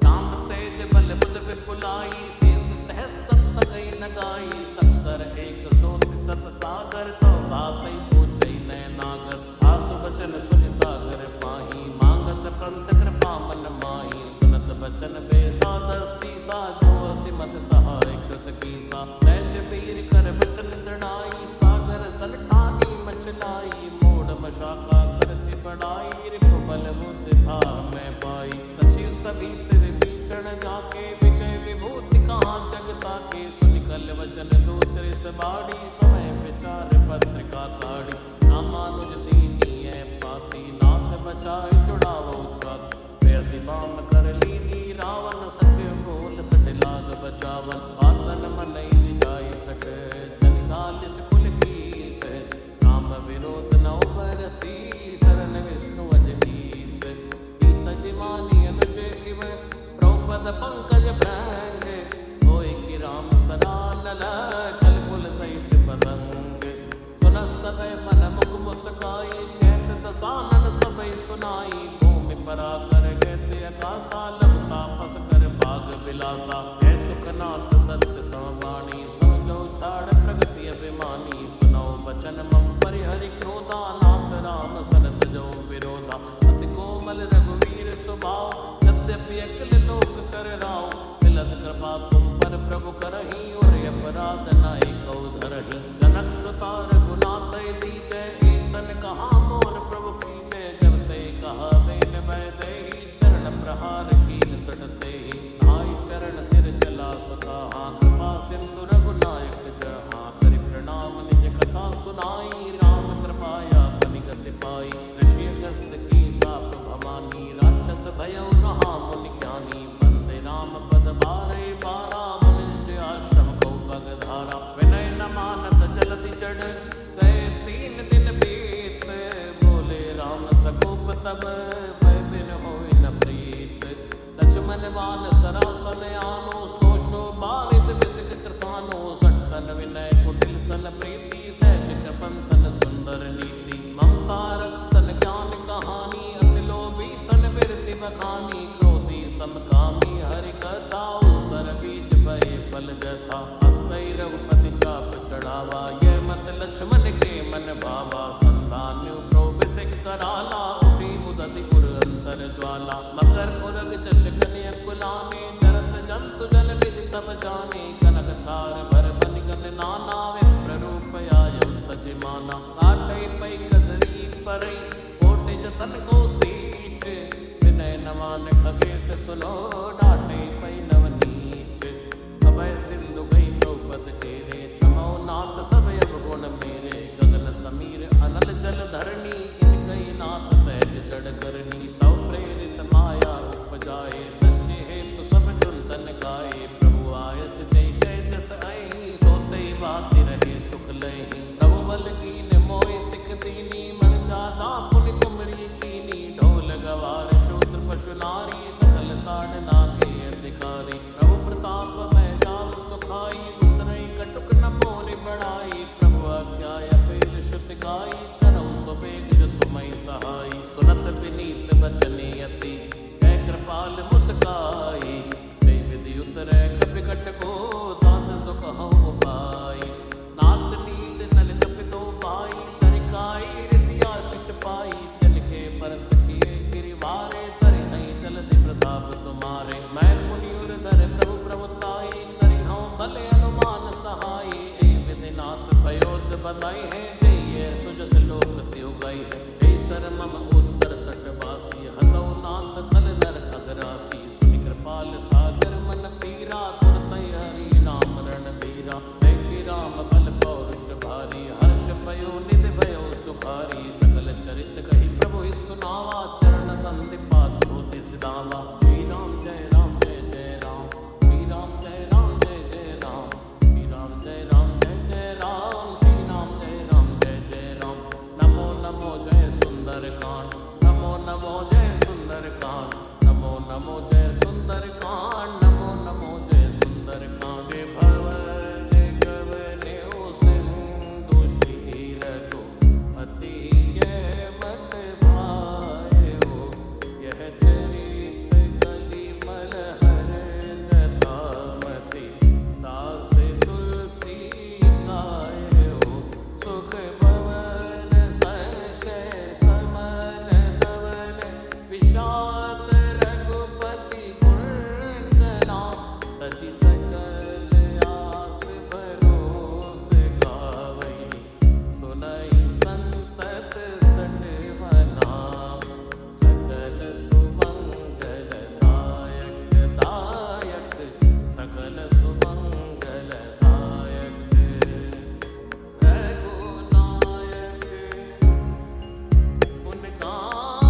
राम तेज बल बुध विपुलाई, शेष सहस सत सकई न गाई। सक्षर एक सोति सत सागर, तो बातै पूछै नय नागर। आसु बचन सुनि सागर पाही, मांगत पंथ कृपा मन माही। सुनत बचन बेसादर सीसा, जो असिमत सहाय कृत कीसा। सहज वीर कर बचन दृढ़ाई, सागर सल ठानी मचलाई। मोड़ मशाका कर सि बढ़ाई, रिपु बल बुद्धि था मैं पाई। सचिव सभित विभीषण जाके, विजय विभूति कहाँ जग ताके। सुनि कल वचन दूत रिस बाड़ी, समय विचार पत्रिका काढ़ी। रामानुज दीनीय पाती, नाथ बचाए जुड़ावो छाती। प्रेयसी बाम कर लीनी, रावण सचिव बोल सट लाग बचावन। आतन मनई निजाई सट, जन गालिस कुल कीस। राम विरोध नौ बरसी, शरण विष्णु अजनीस। तज मानी अनुज इव, द्रौपद पंकज भृंग। होय कि राम सरानल, खल कुल सहित पतंग। सुनत सभै मन मुख मुस्काई, कहत दसानन सभै सुनाई। भूमि पराकर कहते आकाशा, लघु तापस कर भाग बिलासा। है सुखनाथ सत्य समवाणी, समझो छाड़ प्रगति अभिमानी। सुनो बचन मम परिहरि क्रोधा, नाथ राम सनत जो विरोधा। अति कोमल रघुवीर स्वभाव, यद्यपि अकल लोक कर राव। मिलत कृपा तुम पर प्रभु करहि, और अपराध नाहि कौ धरहि। जनक सुता रघुनाथ दीजै, एतन कहा मोर प्रभु कीजै। जब ते कहा देन भय देहि, चरण प्रहार कीन सटते। नाहि चरण सिर चला सुताहा, कृपा सिंधु रघुनायक जहाँ। करि प्रणाम निज कथा सुनाई, राम कृपाया पनि गति पाई। ऋषि अगस्त की साप भवानी, राक्षस भयउ रहा मुनि ज्ञानी। बंदे राम पद बारै बारा, मुनि निज आश्रम कौ पग धारा। विनय न मानत जलधि चढ़, गए 3 दिन बीत। बोले राम सकोप तब, भय बिन होय न प्रीत। लक्ष्मण बान सरासन आनो, सो बारिद बिसिक कृसानो। सठ सन विनय कुटिल सन प्रीति, सहज कृपन सन सुंदर नीति। ममता रस सन ज्ञान कहानी, अति लोभी सन बिरति बखानी। क्रोधी समकामी हरि कथा, सर बीज भय फल जथा। अस कई रघुपति चाप चढ़ावा, यह मत लक्ष्मण के मन भावा। संतान्यु प्रोबिसिक कराला, उठी उदति उर अंतर ज्वाला। मकर पुरग जश कन्या कुलाने, जरत जंतु जल निधि तब जाने। कनक तार भर बन गन नाना, विप्र रूप आयो तज माना। काटै पै कदरी परई, कोटि जतन को सीच। विनय न मान खगेश सुनो, डांटे पै नवनीच। सबय सिंधु गई द्रौपद केरे, क्षमो नाथ सब अब गुण मेरे। गगन समीर अनल जल धरणी, इनकई नाथ सहज सर मम उत्तर तटवासी हतौ नाथ खल नर खगरासी सुनि कृपाल सागर मन पीरा तुरत हरि नाम रण धीरा देखि राम बल पौरुष भारी हर्ष भयो निधि भयो सुखारी सकल चरित कहि प्रभु सुनावा चरण बंदि पात होति सिधावा श्री राम जय राम जय जय राम श्री राम जय राम जय जय राम श्री राम जय राम जय जय राम श्री राम जय राम जय जय राम नमो नमो जय सुंदर कांड नमो नमो जय सुंदर कांड नमो नमो जय सुंदर कांड नमो नमो जय सुंदर कांड भवन गवन्यो सिंधु श्री रघुपति ये मत भायो यह चरित कलिमल हर जटामति दास तुलसी गायो सुख भवन संशय समन धवन विषाद रघुपति गुणगना तजि सकल आस भरोस गावई सुनई संतत सठवना सकल सुमंगल दायक दायक सकल सुमंगल दायक रघुनायक गुण गान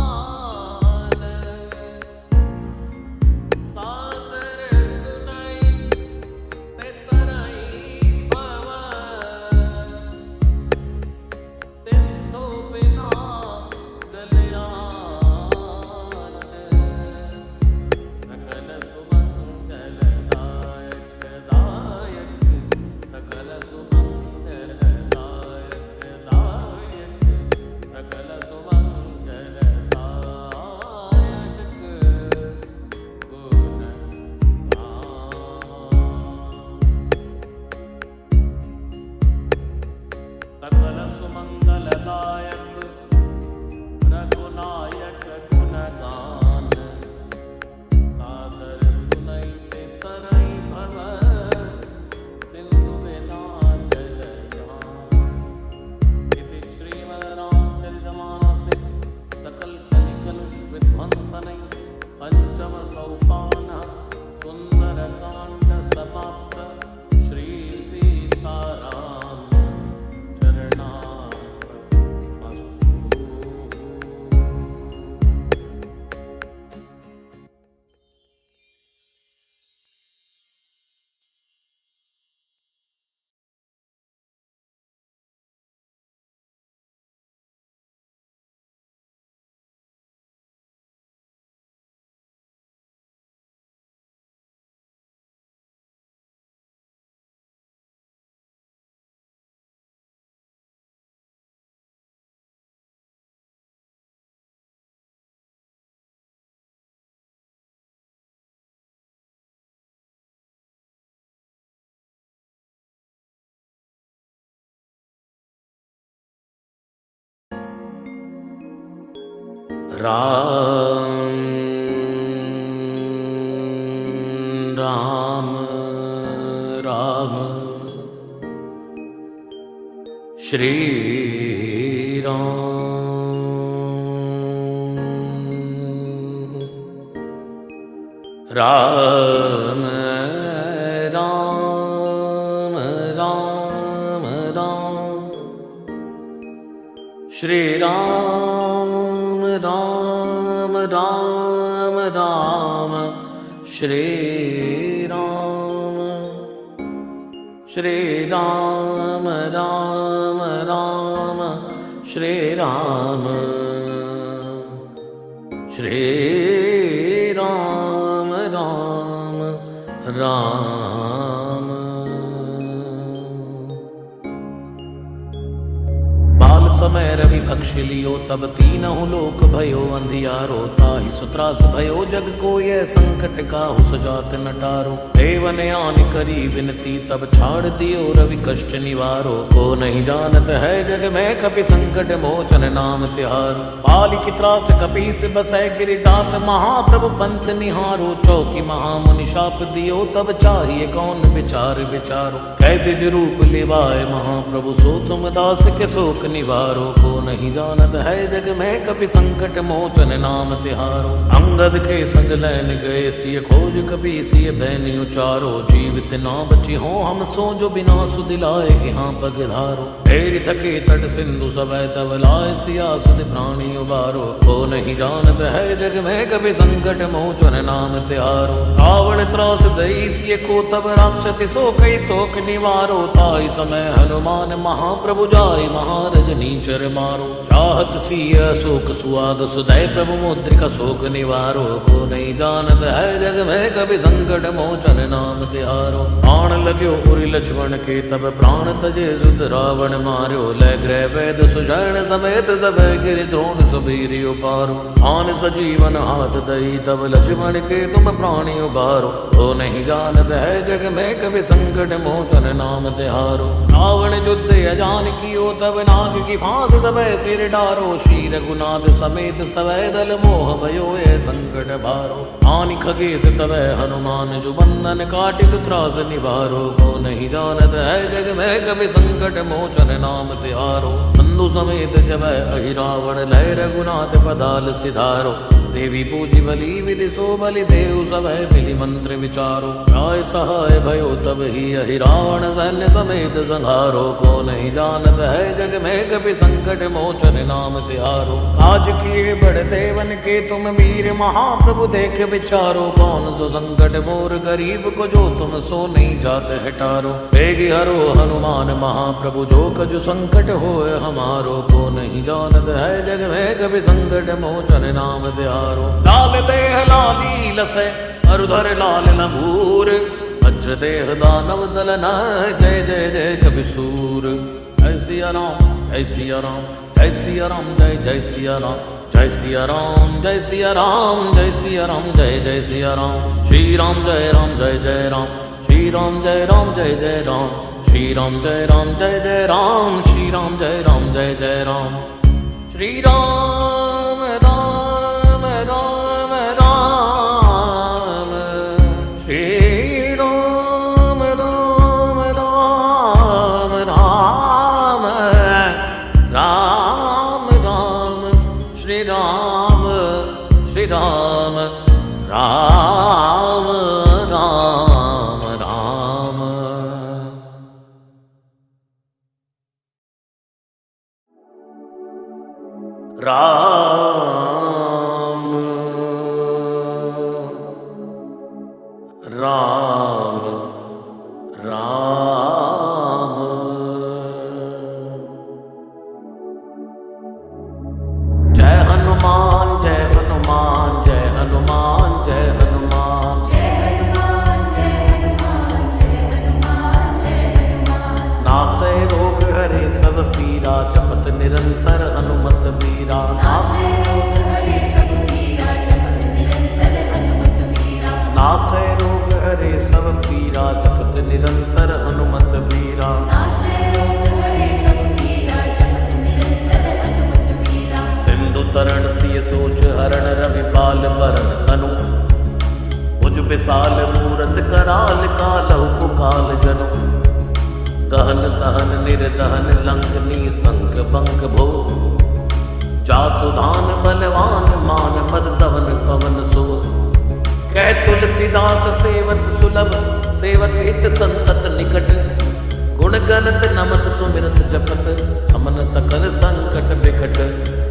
सादर सुनाई ते तरई पवन सिंधु बिना जलयानन सकल सुमंगल दायक दायक सकल सुमंगल दायक दायक सकल सुमंगल दायक गुण सकल सुमंगल दायक रघुनायक गुण गान सादर सुनई ते तरई भवन सिंधु बिना जलयान इति श्रीमद् रामचरितमानसे सकल कलि कलुष विध्वंसनै पंचम सोपान सुंदर कांड समाप्त श्री सीताराम चरणार्पणमस्तु। राम राम राम श्री राम राम राम राम राम श्री राम राम राम राम श्री राम श्री राम राम राम श्री राम श्री राम राम राम बाल समय रवि भक्ष लियो तब तीनहु लोक भयो अंधियारो ताहि सुत्रास भयो जग को ये संकट काहु सुजात न टारो देवन आन करी विनती तब छाड़ दियो रवि कष्ट निवारो को नहीं जानत है जग में कपि संकट मोचन नाम तिहारो बाल की त्रास कपीस बसै गिरि जात महाप्रभु पंथ निहारो चौकी महामुनि शाप दियो तब चाहिए कौन विचार विचारो कह दिज रूप लिवाए महाप्रभु सो तुम दास के शोक निवारो को नहीं जानत है जग में कभी संकट मोचन नाम तिहारो। अंगद के संग लैन गए सिय खोज कभी सिय बैनी उचारो। जीवित ना बची हो हम सो जो बिना सुदिलाए यहाँ पग धारो। ढेर थके तट सिंधु सब तब लाए सिया सुध प्राणी उबारो। को नहीं जानत है जग में कभी संकट मोचन नाम तिहारो। रावण त्रास दई सिय को तब राक्षसी सो कई शोक निवारो। ताई समय हनुमान महाप्रभु जाय महारजनी चर मारो। चाहत सिय शोक सुआग सुदय प्रभु मुद्रिका शोक निवारो। को नहीं जानत है जग में कभी संकट मोचन नाम तिहारो। प्राण लग्यो उरि लक्ष्मण के तब प्राण तजे सुत रावण मार्यो। लय ग्रह वैद सुजन समेत सब गिर द्रोण सुबीर उपारो। आन सजीवन हाथ दई तब लक्ष्मण के तुम प्राणी उबारो। तो नहीं जानत है जग में कभी संकट मोचन नाम तिहारो। रावण युद्ध अजान कियो तब नाग की फांस सबय सिर डारो। श्री रघुनाथ समेत सबय दल मोह भयो ये संकट भारो। आनि खगेश तबय हनुमान जो बंधन काटि सुत्रास निवारो। को नहीं जानत है जग में कभी संकट मोचन नाम तिहारो। बंधु समेत जब अहि रावण लय रघुनाथ पदाल सिधारो। देवी पूजी बलि विधि सो बलि देव सबय मिली मंत्र विचारो। राय सहाय भयो तब ही अहि रावण सैन्य समेत संहारो। को नहीं जानत है जग में कभी संकट मोचन नाम तिहारो। काज किए बड़ देवन के तुम वीर महाप्रभु देख विचारो। कौन सो संकट मोर गरीब को जो तुम सो नहीं जात हटारो। बेगी हरो हनुमान महाप्रभु जो कजु संकट होए हमारो। को नहीं जानत है जग में कभी संकट मोचन नाम तिहारो। लाल देह लाली लसै अरुधर लाल नभूर। वज्र देह दानव दलन जय जय जय कवि सूर। जय सिया राम जय सिया राम जय सिया राम जय जय सिया राम। जय सिया राम जय सिया राम जय सिया राम जय जय सिया राम। श्री राम जय जय राम। श्री राम जय जय राम। श्री राम जय जय राम। श्री राम जय जय राम। श्री राम राम राम राम। श्री राम राम राम राम। राम राम श्री राम श्री राम। राम राम राम। राम राम राम। जय हनुमान जय हनुमान जय हनुमान जय हनुमान। जय हनुमान जय हनुमान जय हनुमान जय हनुमान। नासै रोग हरे सब पीरा जपत निरंतर हनुमत बीरा। नासै रोग हरे सब पीरा जपत निरंतर हनुमत बीरा। नासै रोग हरे सब पीरा जपत निरंतर हनुमत बीरा। नासै रोग हरे सब पीरा जपत निरंतर हनुमत बीरा। सिंधु तरण सिय सोच हरण रविपाल बरन तनु। भुज विशाल मूरत कराल कालहु कुकाल जनु। गहन दहन निर्दहन लंकनी संक बंक भो। जातु धान बलवान मान मर्दवन पवन सो। कह तुलसीदास सेवत सुलभ सेवक हित संतत निकट। गुण गणत नमत सुमिरत जपत समन सकल संकट बिकट।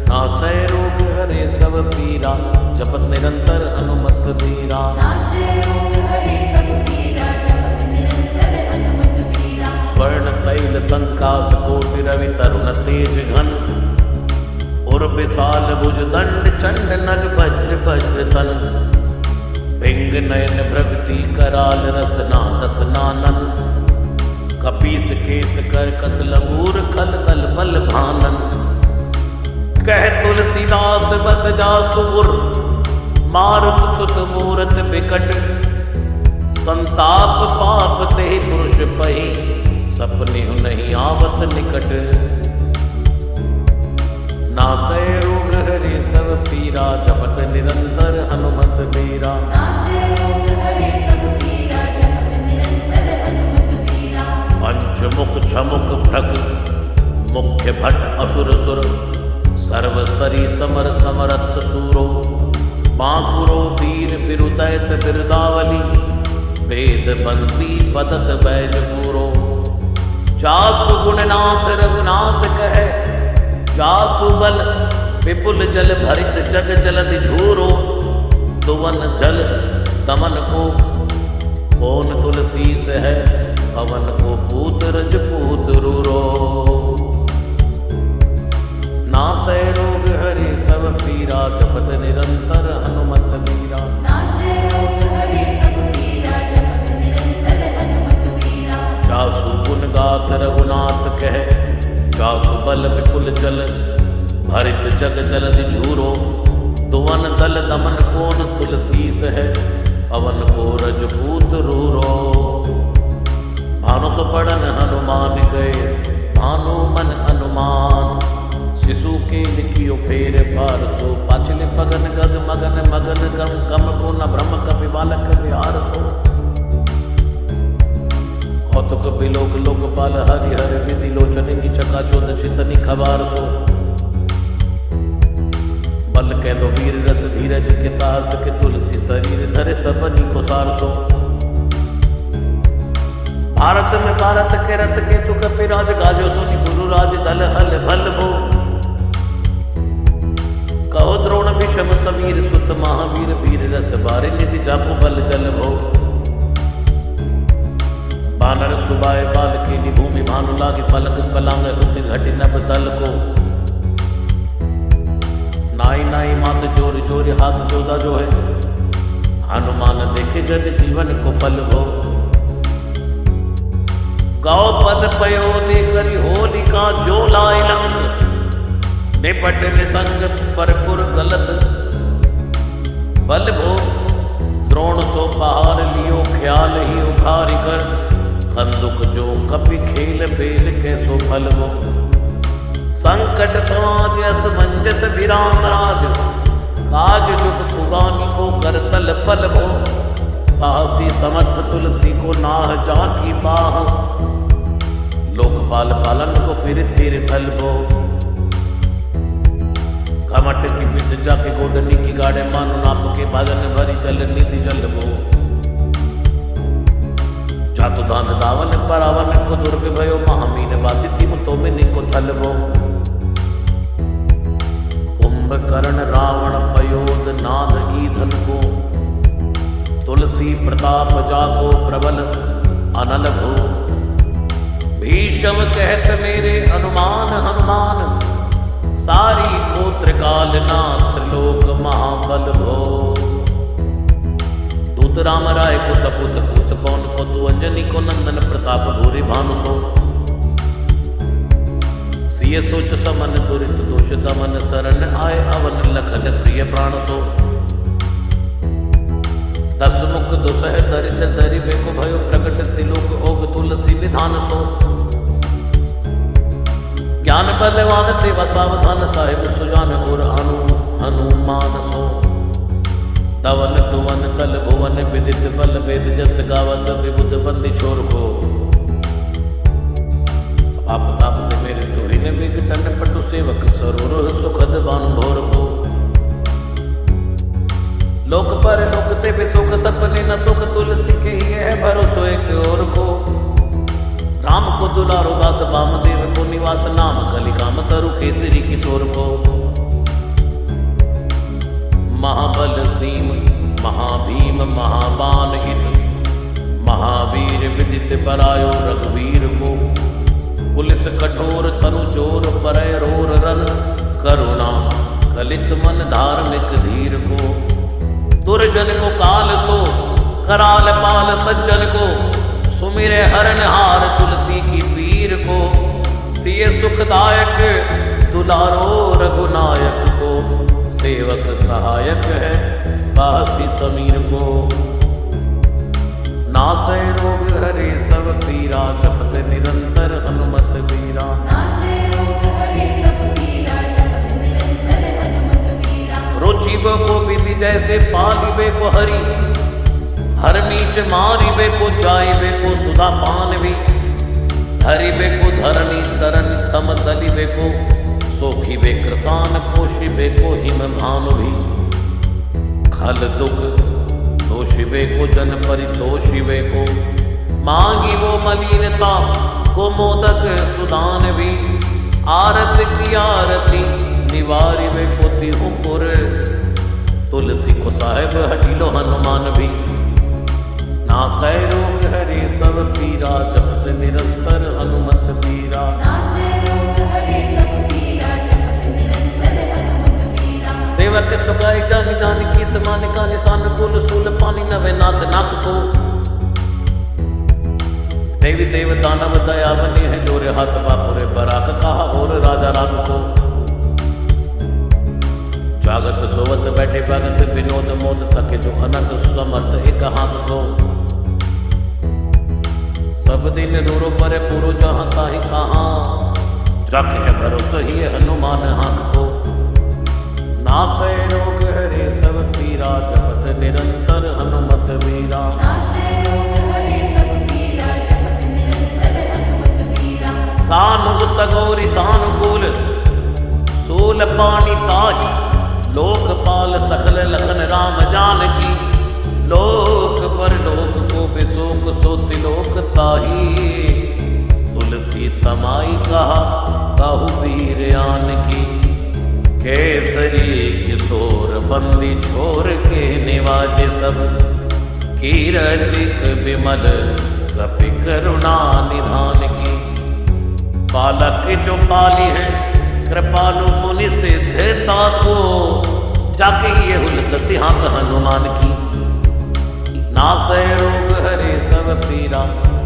नासै रोग हरे सब पीरा जपत निरंतर हनुमत बीरा। नासै रोग हरे सब पीरा जपत निरंतर हनुमत बीरा। स्वर्ण शैल संकास कोटि रवि तरुण तेज घन। उर विशाल भुज दंड चंड नग वज्र वज्र तन। पिंग नयन भ्रगति कराल रसना दस नानन। कपीस केस कर कस लंगूर खल तल बल भानन। कह तुलसीदास बस जासुर मारुत सुत मूरत बिकट। संताप पाप ते पुरुष पही सपने नहीं आवत निकट। नासै रोग हरे सब पीरा जपत निरंतर हनुमत बीरा। नासै रोग हरे सब पीरा जपत निरंतर हनुमत बीरा। पंचमुख छमुख भ्रग मुख्य भट असुर सुर। सर्व सरी समर समरथ सूरो, बांकुरो वीर बिरुदैत बिरदावली, वेद बंती बदत बैज पूरो। जासु गुणनाथ रघुनाथ कहे, जासु बल विपुल जल भरित जग जलधि झूरो। दुवन जल दमन को कौन तुलसी से है, पवन को पूत रजपूत रूरो। नासै रोग हरे सब पीरा, जपत निरंतर हनुमत बीरा। नाशे रोग हरे सब पीरा, जपत निरंतर हनुमत बीरा। जासु गुण गाथ रघुनाथ कहे, जासु बल विपुल जल भरित जग जलधि झूरो। दुवन दल दमन कौन तुलसीस है, पवन को रजपूत रूरो। भानु सुपड़न हनुमान गए, भानु मन अनुमान। शिशु के लिखियो फेर फारसो, पाछले पगन गग मगन मगन गम कम को न ब्रह्म कपि बालक विहार सो। कौतुक बिलोक लोकपाल हरि हर विधि लोचनि चकाचौंध चितनि खबार सो। बल कह दो वीर रस धीरज के साहस के, तुलसी शरीर धरे सबनी को सार सो। भारत में भारत के रथ के तु कपिराज, गाजो सुनि गुरु राज दल हल भल भो। कहो द्रोण विषम समीर सुत, महावीर वीर रस बारे निधि जाको बल जल भो। बानर सुबाए बाल के भूमि, भानु लागे फलंग फलांग रुति घटि नभ तल को। नाई नाई मात जोर जोर हाथ जोदा जो है, हनुमान देखे जन जीवन को फल भो। गाओ पद पयो दे करी होलिका, जो लाई लंग निपट निसंग परपुर गलत बल भो। द्रोण सो पहाड़ लियो ख्याल ही उखारी कर, कंदुक जो कपि खेल बेल कैसो फल भो। संकट समाज असमंजस विराम राज, काज जुग पुगानी को कर तल पल भो। साहसी समर्थ तुलसी को नाह जाकी बाह, लोकपाल पालन को फिर थिर फल भो। कमट की पीठ जाके गोडनी की गाड़े, मानो नाप के भागन भरी चल निधि जल भो। जातु दान दावन परावन को दुर्ग भयो, महामीन वासी थी तो में निको थल भो। कुंभकर्ण रावण पयोद नाद ईधन को, तुलसी प्रताप जाको प्रबल अनल भो। भीषम कहत मेरे अनुमान हनुमान, सारी गोत्र काल ना त्रिलोक महाबल भो। दूत राम राय को सपूत पूत पवन को, तु अंजनी को नंदन प्रताप भूरि भानु सो। सिय सोच समन दुरित दोष दमन, शरण आए अवन लखन प्रिय प्राण सो। दस मुख दुसह दरिद्र दरिबे को भयो, प्रकट तिलोक ओग तुलसी विधान सो। ज्ञान बलवान सेवा सावधान, साहिब सुजान और हनुमान सो। तवन तुवन तल भुवन विदित बल, वेद जस गावत विबुध बंदी छोर को। आप ताप ते मेरे तुहिन विघटन, पटु सेवक सरोर सुखद बानु भोर को। लोक पर लोक ते बिसोक सपने न सुख, तुलसी के ही है भरोसो एक और को। राम को दुलारो दास वामदेव को, निवास नाम कलिकाम तरु केसरी किशोर को। महाबल सीम महाभीम महाबान हित, महावीर विदित बरायो रघुवीर को। पुलिस कठोर तनु जोर परय रोर रन, करुणा कलित मन धार्मिक धीर को। दुर्जन को काल सो, कराल पाल सज्जन को। सुमिरे हरनहार तुलसी की पीर को। सिय सुखदायक दुलारो रघुनायक को। सेवक सहायक है साहसी समीर को। नासै रोग हरे सब पीरा, जपत निरंतर हनुमत बीरा। नाशे रोग हरे सब पीरा, जपत निरंतर हनुमत बीरा। रुचिब को विधि जैसे पालिबे को हरि, हर नीच मारिबे को जाइबे को सुधा पान भी। धरिबे को धरणी तरन तम दलिबे को, सोखिबे कृसान पोषिबे को हिम भानु भी खल दुख दोषिबे को जन परितोषिबे को मांगी वो मलिनता को मोदक सुदान भी आरत की आरती निवारिबे को तिहुपुर तुलसी को साहेब हटिलो हनुमान भी नासै रोग हरे सब पीरा जपत निरंतर हनुमत बीरा नाशे रोग हरे सब पीरा जपत निरंतर हनुमत बीरा सेवक सुखाई जान जान की समान का निशान कुल सूल पानी नवे नाथ नाक को देवी देव दानव दया बनी है जोरे हाथ बापुरे बराक कहा और राजा राग को जागत सोवत बैठे भगत विनोद मोद तके जो अनर्थ समर्थ एक हाथ को सब दिन रूरो परे पुरु जहाँ ताहि कहाँ रख है भरोसा ही हनुमान हाथ को नासै रोग हरे सब पीरा जपत निरंतर हनुमत बीरा नाशे रोग हरे सब पीरा जपत निरंतर हनुमत बीरा सानुग सगोरी सानुकूल सूल पानी ताही लोकपाल सकल लखन राम जानकी लोक पर लोक को बिसोक सो तिलोक ताही तुलसी तमाई कहा काहू वीर आन की केसरी किशोर बंदी छोर के निवाजे सब कीरतिक विमल कपि करुणा निधान की बालक जो पाली है कृपालु मुनि सिद्धता को जाके ये हुलसती हाँ हनुमान की नासै रोग हरे सब पीरा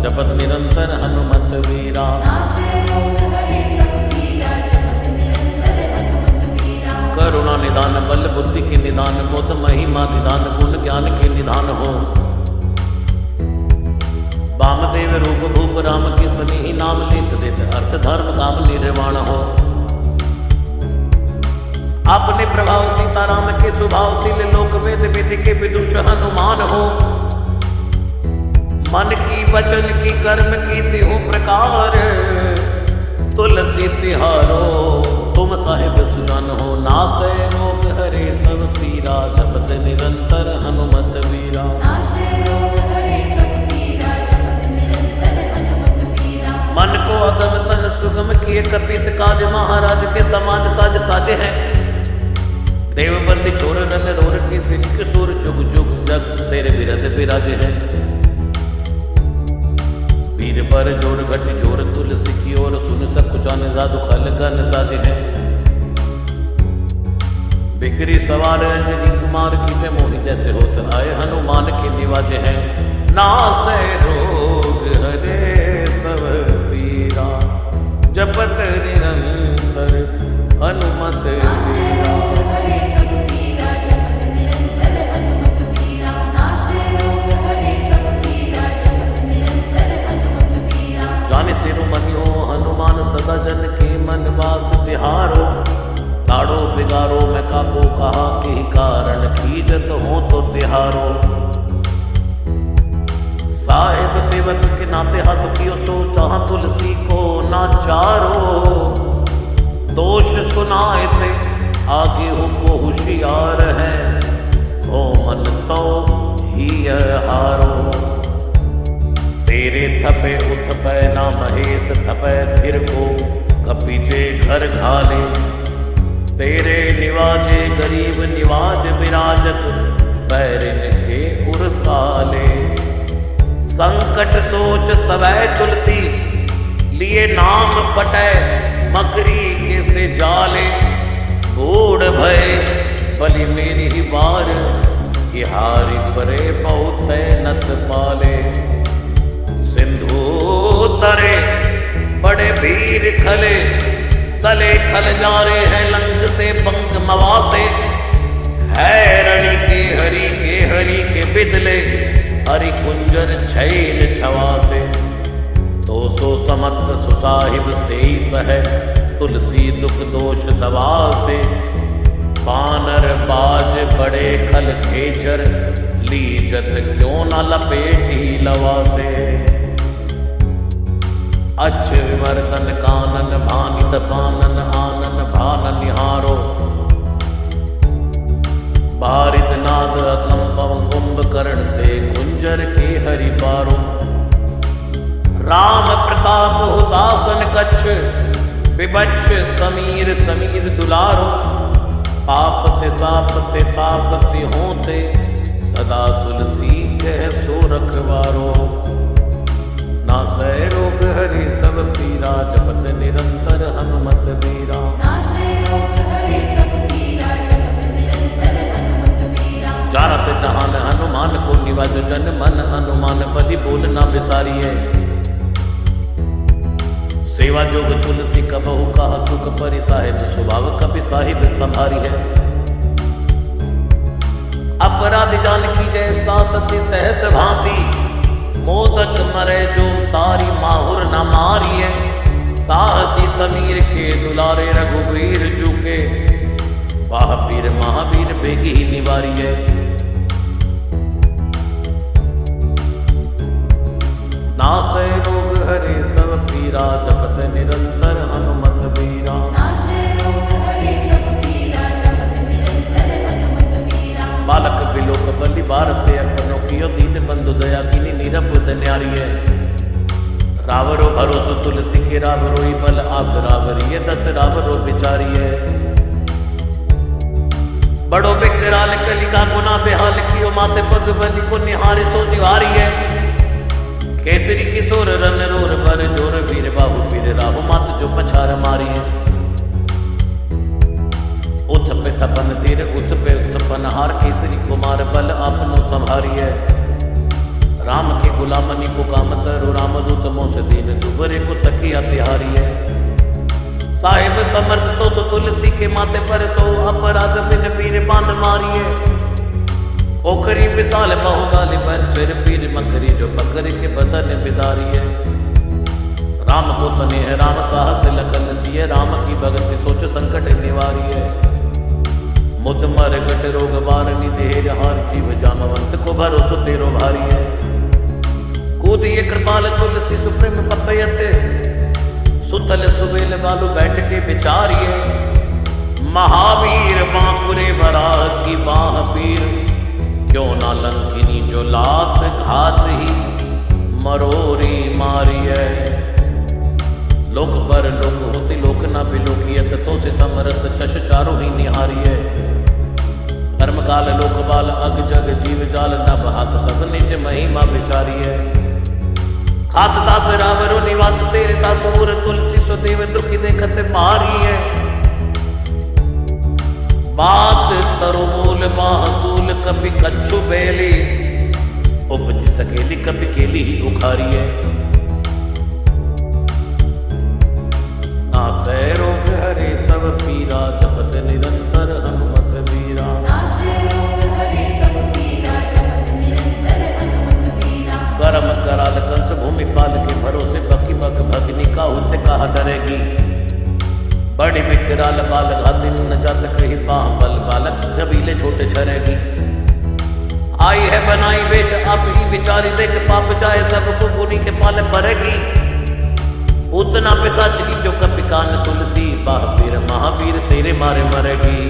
जपत निरंतर हनुमत वीरा नाशे रोग हरे सब पीरा जपत निरंतर हनुमत बीरा करुणा निदान बल बुद्धि के निदान मोद महिमा निदान गुण ज्ञान के निदान हो वामदेव रूप भूप राम के सनी नाम लेत देत अर्थ धर्म काम निर्वाण हो अपने प्रभाव सीताराम के स्वभावशील लोक वेद विधि के विदुष हनुमान हो मन की वचन की कर्म की तिहु प्रकार तुलसी तिहारो तुम साहिब सुजन हो नासै रोग हरे सब पीरा जपत निरंतर हनुमत बीरा नाशे रोग हरे सब पीरा जपत निरंतर हनुमत बीरा मन को अगम तन सुगम किए कपीस काज महाराज के समाज साज साजे हैं देव बंदी छोर रन रोर के सिर किशोर जुग जुग जग तेरे विरध विराजे हैं वीर पर जोर घट जोर तुलसी की ओर सुन सब कुछ आने जादू खल गन साजे हैं बिक्री सवार अंजनी कुमार की जय मोहि जैसे होत आए हनुमान के निवाजे हैं नासै रोग हरे सब पीरा जपत निरंतर हनुमत नाशे बीरा रोग हरे सब पीरा जपत निरंतर हनुमत बीरा नाशे रोग हरे सब पीरा जपत निरंतर हनुमत बीरा जाने सिरु मनियो हनुमान सदा जन के मन वास तिहारो ताड़ो बिगारो मैं काको कहा के कारण खीजत हो तो तिहारो साहिब सेवक के नाते हाथ कियो सो जहाँ तुलसी को नाचारो दोष सुनाए थे आगे हो को होशियार है हो मन तो ही हारो तेरे थपे उथपै ना महेश थपै थिर को कपीजे घर घाले तेरे निवाजे गरीब निवाज विराजत बैरिन के उरसाले संकट सोच सवै तुलसी लिए नाम फटै मकरी के से जाले बूढ़ भय बलि मेरी ही बार कि हारी परे बहुत है नत पाले सिंधु तरे बड़े वीर खले तले खल जा रहे हैं लंग से पंग मवा से है रणि के हरि के बिदले हरि कुंजर छैल छवा से 200 समत सुसाहिब से ही सह तुलसी दुख दोष दवा से बानर बाज बड़े खल खेचर लीजत क्यों न लपेटी लवा से अच्छ विवर्तन कानन भानि दसानन आनन भान निहारो बारिद नाद अकंपम कुंभकर्ण से कुंजर के हरि पारो राम प्रताप हुतासन कच्छ विबच्छ समीर समीर दुलारो पापते सापते तापते होते सदा तुलसी कह सो रखवारो नासै रोग हरे सब पीरा जपत निरंतर हनुमत बीरा नाशे रोग हरे सब पीरा जपत निरंतर हनुमत बीरा जानत जहान हनुमान को निवाज जन मन हनुमान बलि बोलना बिसारिये सेवा जोग तुलसी कबहु कहा चुक परि साहिब स्वभाव कपि साहिब संभारी है अपराध जान की जैसा सती सहस भांति मोदक मरे जो तारी माहुर न मारिए साहसी समीर के दुलारे रघुवीर जुके महावीर महावीर बेगी ही निवारिए नासै रोग हरे सब पीरा जपत निरंतर हनुमत बीरा नाशे रोग हरे सब पीरा जपत निरंतर हनुमत बीरा बालक बिलोक बलि भारते अपनो कियो दीन बंधु दया कीनी निरपुत न्यारिये रावरो भरोसो तुलसी के रावरोई बल आस रावरिये दस रावरो बिचारिये बड़ो बेकराल कलिका गुना बेहाल कियो माथे पग बलि को निहारे सो दिवारिये केसरी किशोर रन रोर बर जोर वीर बाहु पीर राहु मात जो पछार मारी है उथ पे थपन तीर उथ पे उत्पन हार केसरी कुमार बल आपनो संभारी है राम के गुलामनी को काम तरु राम दूत मोस दीन दुबरे को तकिया तिहारी है साहिब समर्थ तो सो तुलसी के माथे पर सो अपराध बिन पीर बांध मारी है ओखरी विशाल बहुगाली पर चर पीर मकरी जो पकड़ के बदन बिदारी है राम को स्नेह राम साहस लखन सिय राम की भगति सोच संकट निवारी है मुद मर गट रोग बारनी देर हार जीव जामवंत को भरोसो तेरो भारी है कूदिए कृपाल तुलसी सुप्रेम पपयते सुतल सुबेल बालू बैठ के बिचारिए महावीर बांकुरे बरा की बाह पीर क्यों ना लंकिनी जो लात घात ही मरोरी मारिय लोक पर लोक होती लोक ना बिलोकियत तो से समरथ चश चारो ही निहारिय कर्म काल लोक बाल अग जग जीव जाल नभ हाथ सब निज महिमा विचारिय खास दास रावरो निवास तेरे दासूर तुलसी सुदेव दुखी देखत मारी है बात तरो मूल बाहसूल कभी कच्छु बेली उपज सकेली कभी केली ही उखारी है नासै रोग हरे सब पीरा जपत निरंतर हनुमत बीरा नाशे रोग हरे सब पीरा जपत निरंतर हनुमत बीरा कर्म कराल कंस भूमि पाल के भरोसे बकी बक भगनी का होते कहा डरेगी बड़ी विकराल बाल घातिन न जात कही बाह बल बालक कबीले छोटे छरेगी आई है बनाई बेच आप ही बिचारी देख पाप जाए सबको गुनी के पाले परेगी उतना पिशाच की जो कपि कान तुलसी बाह पीर महावीर तेरे मारे मरेगी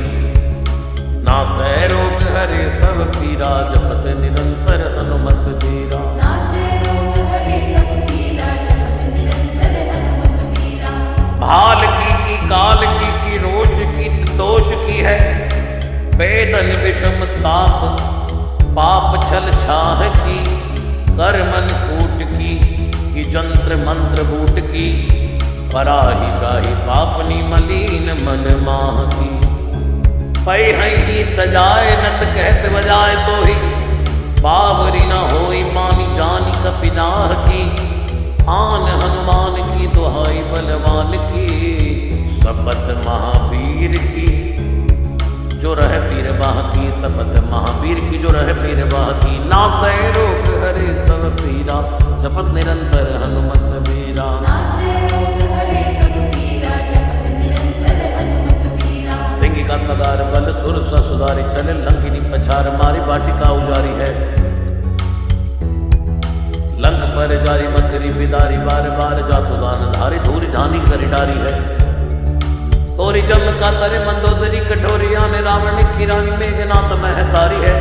नासै रोग हरे सब पीरा जपत निरंतर हनुमत बीरा नाशे रोग हरे सब पीरा जपत निरंतर हनुमत बीरा भाल की काल की रोष की दोष की है वेदन विषम ताप पाप छल छाह की कर्मन कूट की जंत्र मंत्र बूट की पराही जाही पापनी मलीन मन माह की पै ही सजाए नत कहत बजाए तो ही बावरी न होई मानी जानी कपिनाह की आन हनुमान की दुहाई बलवान की शपथ महावीर की जो रह पीर बाह की शपथ महावीर की जो रह पीर बाह की नासै रोग हरे सब पीरा जपत निरंतर हनुमत बीरा नाशे रोग हरे सब पीरा जपत निरंतर हनुमत बीरा सिंह का सदार बल सुर सुधारी चले लंकिनी पछार मारी बाटिका उजारी है लंक पर जारी मकरी बिदारी बार बार जातु दान धारी धूरी धानी करी डारी है तोरी जम का तरे मंदोदरी कठोरी आने रावण की रानी मेघनाथ महतारी है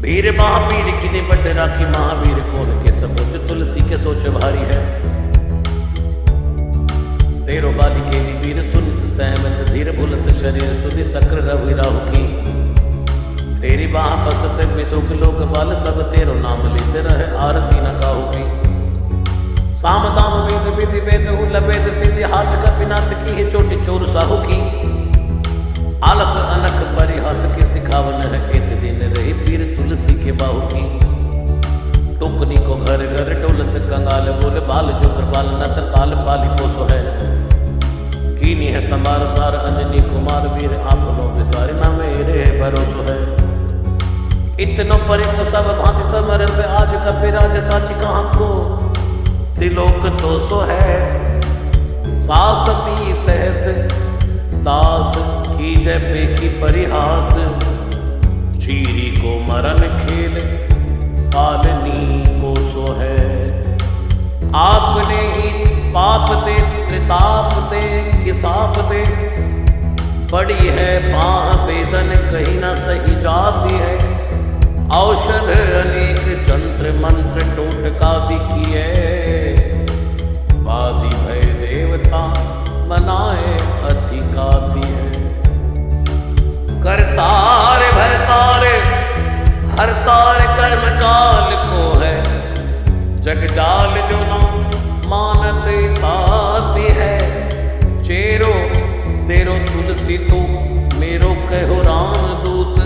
वीर महावीर की निपट राखी महावीर कौन के सपोच तुलसी के सोच भारी है तेरो बाली के वीर सुनित सहमत धीर भूलत शरीर सुधि सक्र रवि राहु की तेरी बाह बसत विशुक लोक बाल सब तेरो नाम लेते रहे आरती न काहू की साम दाम वेद विधि वेद लभेद सिद्धि हाथ कपिनाथ की है चोटी चोर साहू की आलस अनक परिहास की सिखावन है एक दिन रही पीर तुलसी के बाहू की टुकनी को घर घर डोलत कंगाल बोले बाल जो कृपाल नत पाल पाली पोसो है कीनी है संभार सार अंजनी कुमार वीर आपनो बिसारे ना मेरे भरोसो है इतनो परे को सब भांति समर्थ आज कपिराज साची कहाँ को तिलोक तो सो है सासती सहस दास की जय पेखी परिहास चीरी को मरण खेल पालनी को सो है आपने ही पाप दे त्रिताप दे किसाप दे बड़ी है बाह वेदन कहीं ना सही जाती है औषध अनेक जंत्र मंत्र टोटका दिखिए वादी भय देवता बनाए अधिकाती है करतार भरतार हरतार कर्म काल को है जगजाल जो ना मानत ताती है चेरो तेरो तुलसी तू मेरो कहो राम दूत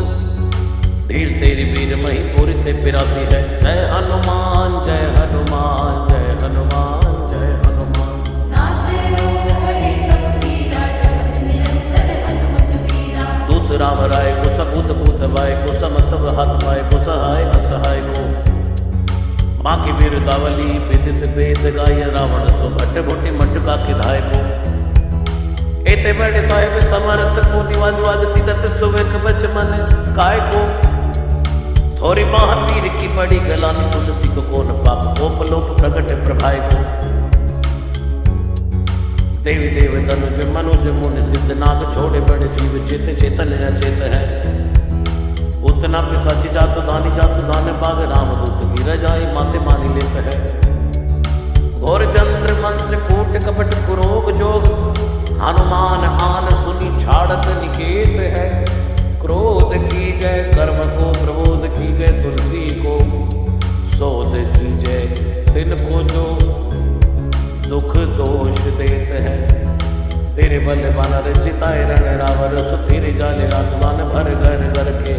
ढील तेरी वीर मही पूरी ते पिराती है जय हनुमान जय हनुमान जय हनुमान जय हनुमान नाशे रोग हरे सब पीरा जपत निरंतर हनुमत बीरा दूत राम राय को सबूत भूत बाय को समतव हाथ पाए को सहाय असहाय को माँ की बिरदावली विदित वेद गाय रावण सो भट्ट भोटी मटका के धाय को एते बड़े साहिब समर्थ को निवाजु आज सीधत सुवेक बच मन काय को थोड़ी महावीर की बड़ी गलानी तुलसी को कौन पाप कोप लोप प्रगट प्रभाय को देवी देव तनुज मनुज मुनि सिद्ध नाग छोड़े बड़े जीव चेत चेतन अचेत है उतना पिसाची जातु दान बाग रामदूत की रजाई माथे मानी लेत है घोर जंत्र मंत्र कूट कपट कुरोग जोग हनुमान आन सुनी छाड़त निकेत है क्रोध की जय कर्म को प्रबोध की जय तुलसी को शोध की जय तिनको जो दुख दोष देते हैं तेरे बल बानर जिताए रण रावर सुधीर जाले रातवान भर घर घर के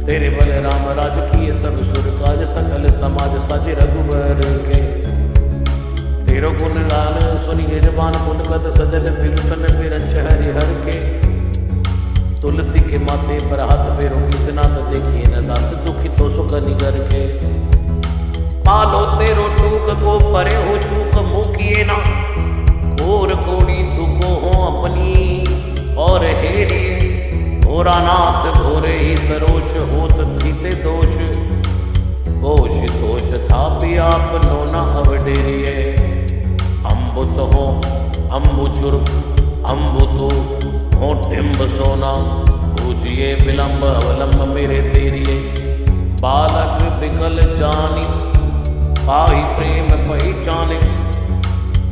तेरे बल राम राज किए सब सुर काज सकल समाज साजे रघुबर के तेरो गुण लाल सुनि गिरबान पुलकत सजल बिलुचन बिरंच हरि हर के तुलसी के माथे पर हाथ फेरो किसनाथ देखिए न दास दुखी तो सुख निगर के पालो तेरो टूक को परे हो चूक मुकिए ना घोर कोड़ी दुखो हो अपनी और हेरिए भोरानाथ भोरे ही सरोष होत थीते दोष दोष दोष था भी आप नोना अवडेरिए अम्बुत हो अम्बुचुर अम्बुतु हो डिम्ब सोना पूजिए विलंब अवलंब मेरे तेरिए बालक बिकल जानी पाई प्रेम पहचाने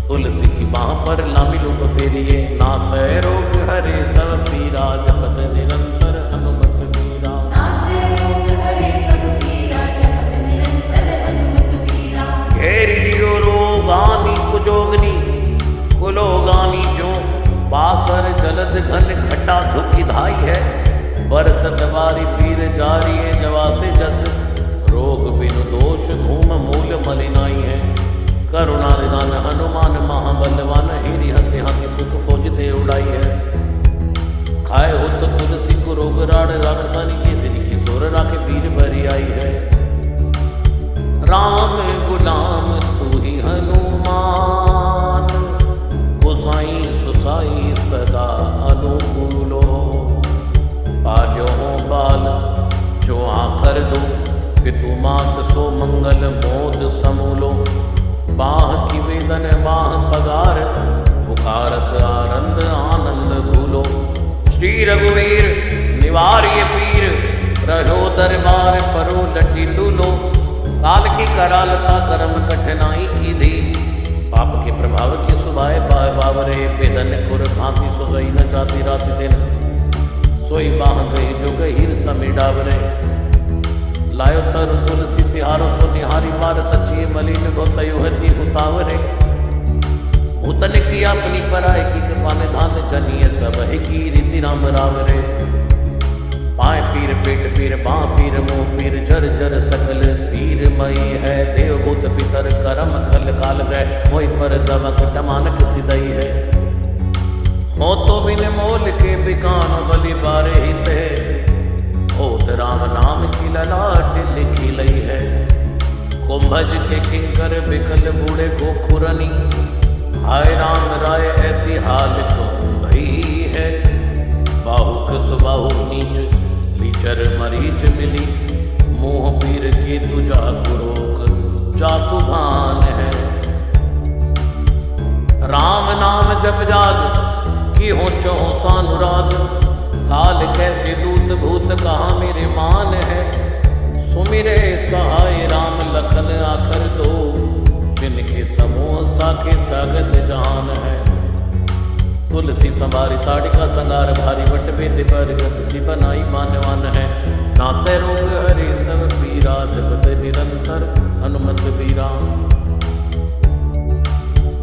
तुलसी की बाह पर लामी लूप फेरिए नासै रोग हरे सब पीरा जपत निरंतर हनुमत बीरा नाशे रोग हरे सब पीरा जपत निरंतर हनुमत बीरा घेर लियो रोगानी कुजोगनी कुलोगानी जो बासर जलद घन घटा धुकी धाई है बरसत वारी पीर जारी है जवासे जस रोग बिनु दोष धूम मूल मलिनाई है करुणा निदान हनुमान महाबलवान हेरी हंसे हाथी फूक फौज दे उड़ाई है खाए हो तो तुलसी को रोग राड़ राक्षसानी केसरी की सोर राखे पीर भरी आई है राम गुलाम तू ही हनुमान गोसाई सुसाई सदा अनुकूलो पाल्यो हो बाल जो कर दो पितु मात बाह की वेदन बाह पगार, पुकारत आनंद आनंद भूलो। श्री रघुवीर निवार्य पीर, रहो दरबार परो लटी लूलो। काल की करालता कर्म कठिनाई की दी, पाप के प्रभाव की सुभाए पाए बावरे। बेदन कुर भांति सो सही न जाती राति दिन, सोई बाह गई जो गहीर समी डावरे। लायो तरु तुलसी तिहारो सो निहारी बार, सचिए मलिन गोतयो हति हुतावरे। भूतन की अपनी पराय की कृपा निधान, जनिए सब है की रीति राम रावरे। पाए पीर पेट पीर बाँ पीर मुँह पीर, जर जर सकल पीर मई है। देव भूत पितर करम खल काल ग्रह, मोई पर दमक टमानक सिदई है। हो तो बिन मोल के बिकान बलि बारे हिते, होत राम नाम की ललाट लिखी लई है। कुंभज के किंकर बिकल बूढ़े गोखुरनी, हाय राम राय ऐसी हाल कहूँ भई है। बाहुक सुबाहु नीच लीचर मरीच मिली, मोह पीर की तुझा कुरोक जातु धान है। राम नाम जप जाग की हो चहो सानुराग, काल कैसे दूत भूत कहाँ मेरे मान है। सुमिरे सहाय राम लखन आखर दो, जिनके समूह साखे सागत जान है। तुलसी संभारी ताड़िका संगार भारी, बट बेते पर गत सी बनाई मानवान है। नासै रोग हरे सब पीरा, जपत निरंतर हनुमत बीरा।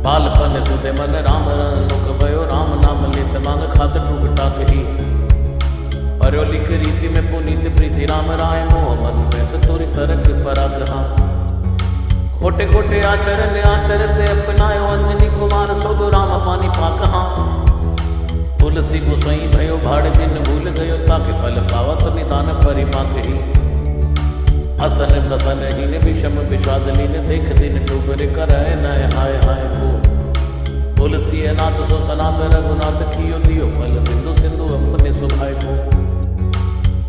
बालपन सुधे मन राम मुख भयो, राम नाम लेत मांग खात टूक टाक ही। पर्यो लिख रीति में पुनीत प्रीति, राम राय मोह मन में सतुर तरक फराक हाँ। खोटे खोटे आचरण आचरते अपनायो, अंजनी कुमार सोदो राम पानी पाक हाँ। तुलसी गोसाई भयो भाड़ दिन भूल गयो, ताके फल पावत निदान परिपाक ही। असन बसन हीन विषम विषाद लीन, देख दिन डूबर करय नय हाय हाय को। तुलसी अनाथ सो सनाथ रघुनाथ, कियो दियो फल सिंधु सिंधु अपने सुभाय को।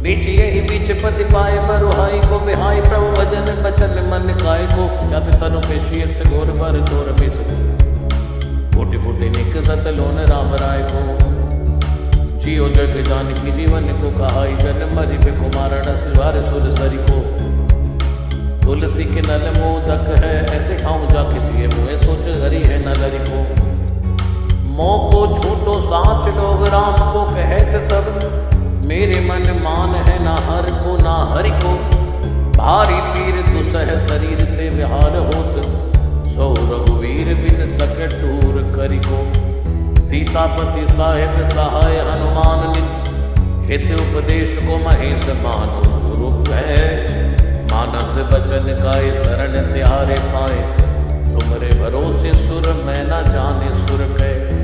नीचे यही बीच पति पाए बरुहाई को, बिहाई प्रभु भजन बचन मन काय को। यत तनु पेशियत घोर बर घोर मिस, फूटी फूटी निक सत लोन राम राय को। जियो जग जान की जीवन को, कहाई जन मरि कुमार सिवार सुर सरी को। तुलसी के नल मोदक है, ऐसे खाऊं जाके जिए मुँह सोच हरी है नलरी को। मोह को झूठो साच लोग राम को कहत सब, मेरे मन मान है ना हर को ना हरि को। भारी पीर दुसह शरीर ते विहार होत, सो रघुवीर बिन सक टूर करि को। सीतापति साहिब सहाय हनुमान नित, हित उपदेश को महेश मानो गुरु है। मानस बचन काय शरण त्यारे पाए, तुमरे भरोसे सुर मैं न जाने सुर कह।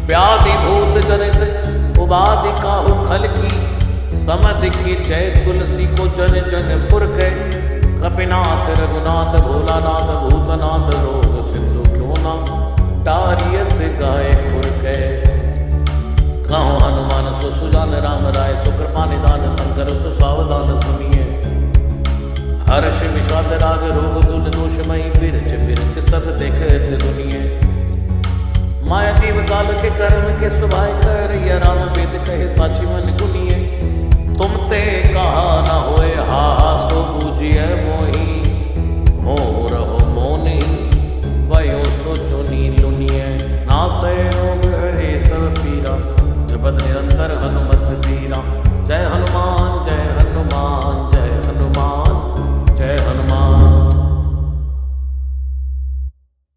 व्याधि भूत जनित उबाधि काहू खल की, समधि की जय तुलसी को जन जन पुर गए। कपिनाथ रघुनाथ भोलानाथ भूतनाथ, रोग सिंधु क्यों ना डारियत गाय खुर गए। कहो हनुमान सो सुजान राम राय, सो कृपा निदान शंकर सो सावधान सुनिए। हर्ष विषाद राग रोग दुल दोषमयी, बिरच बिरच सब देखत दुनिये। माया जीव काल के कर्म के सुभाय कर, या राम वेद कहे साची मन गुनिए। तुम ते कहा न होए हा सो बूझिए मोही, हो रहो मोनी वयो सो चुनी लुनिए। नासै रोग हरे सब पीरा, जपत निरंतर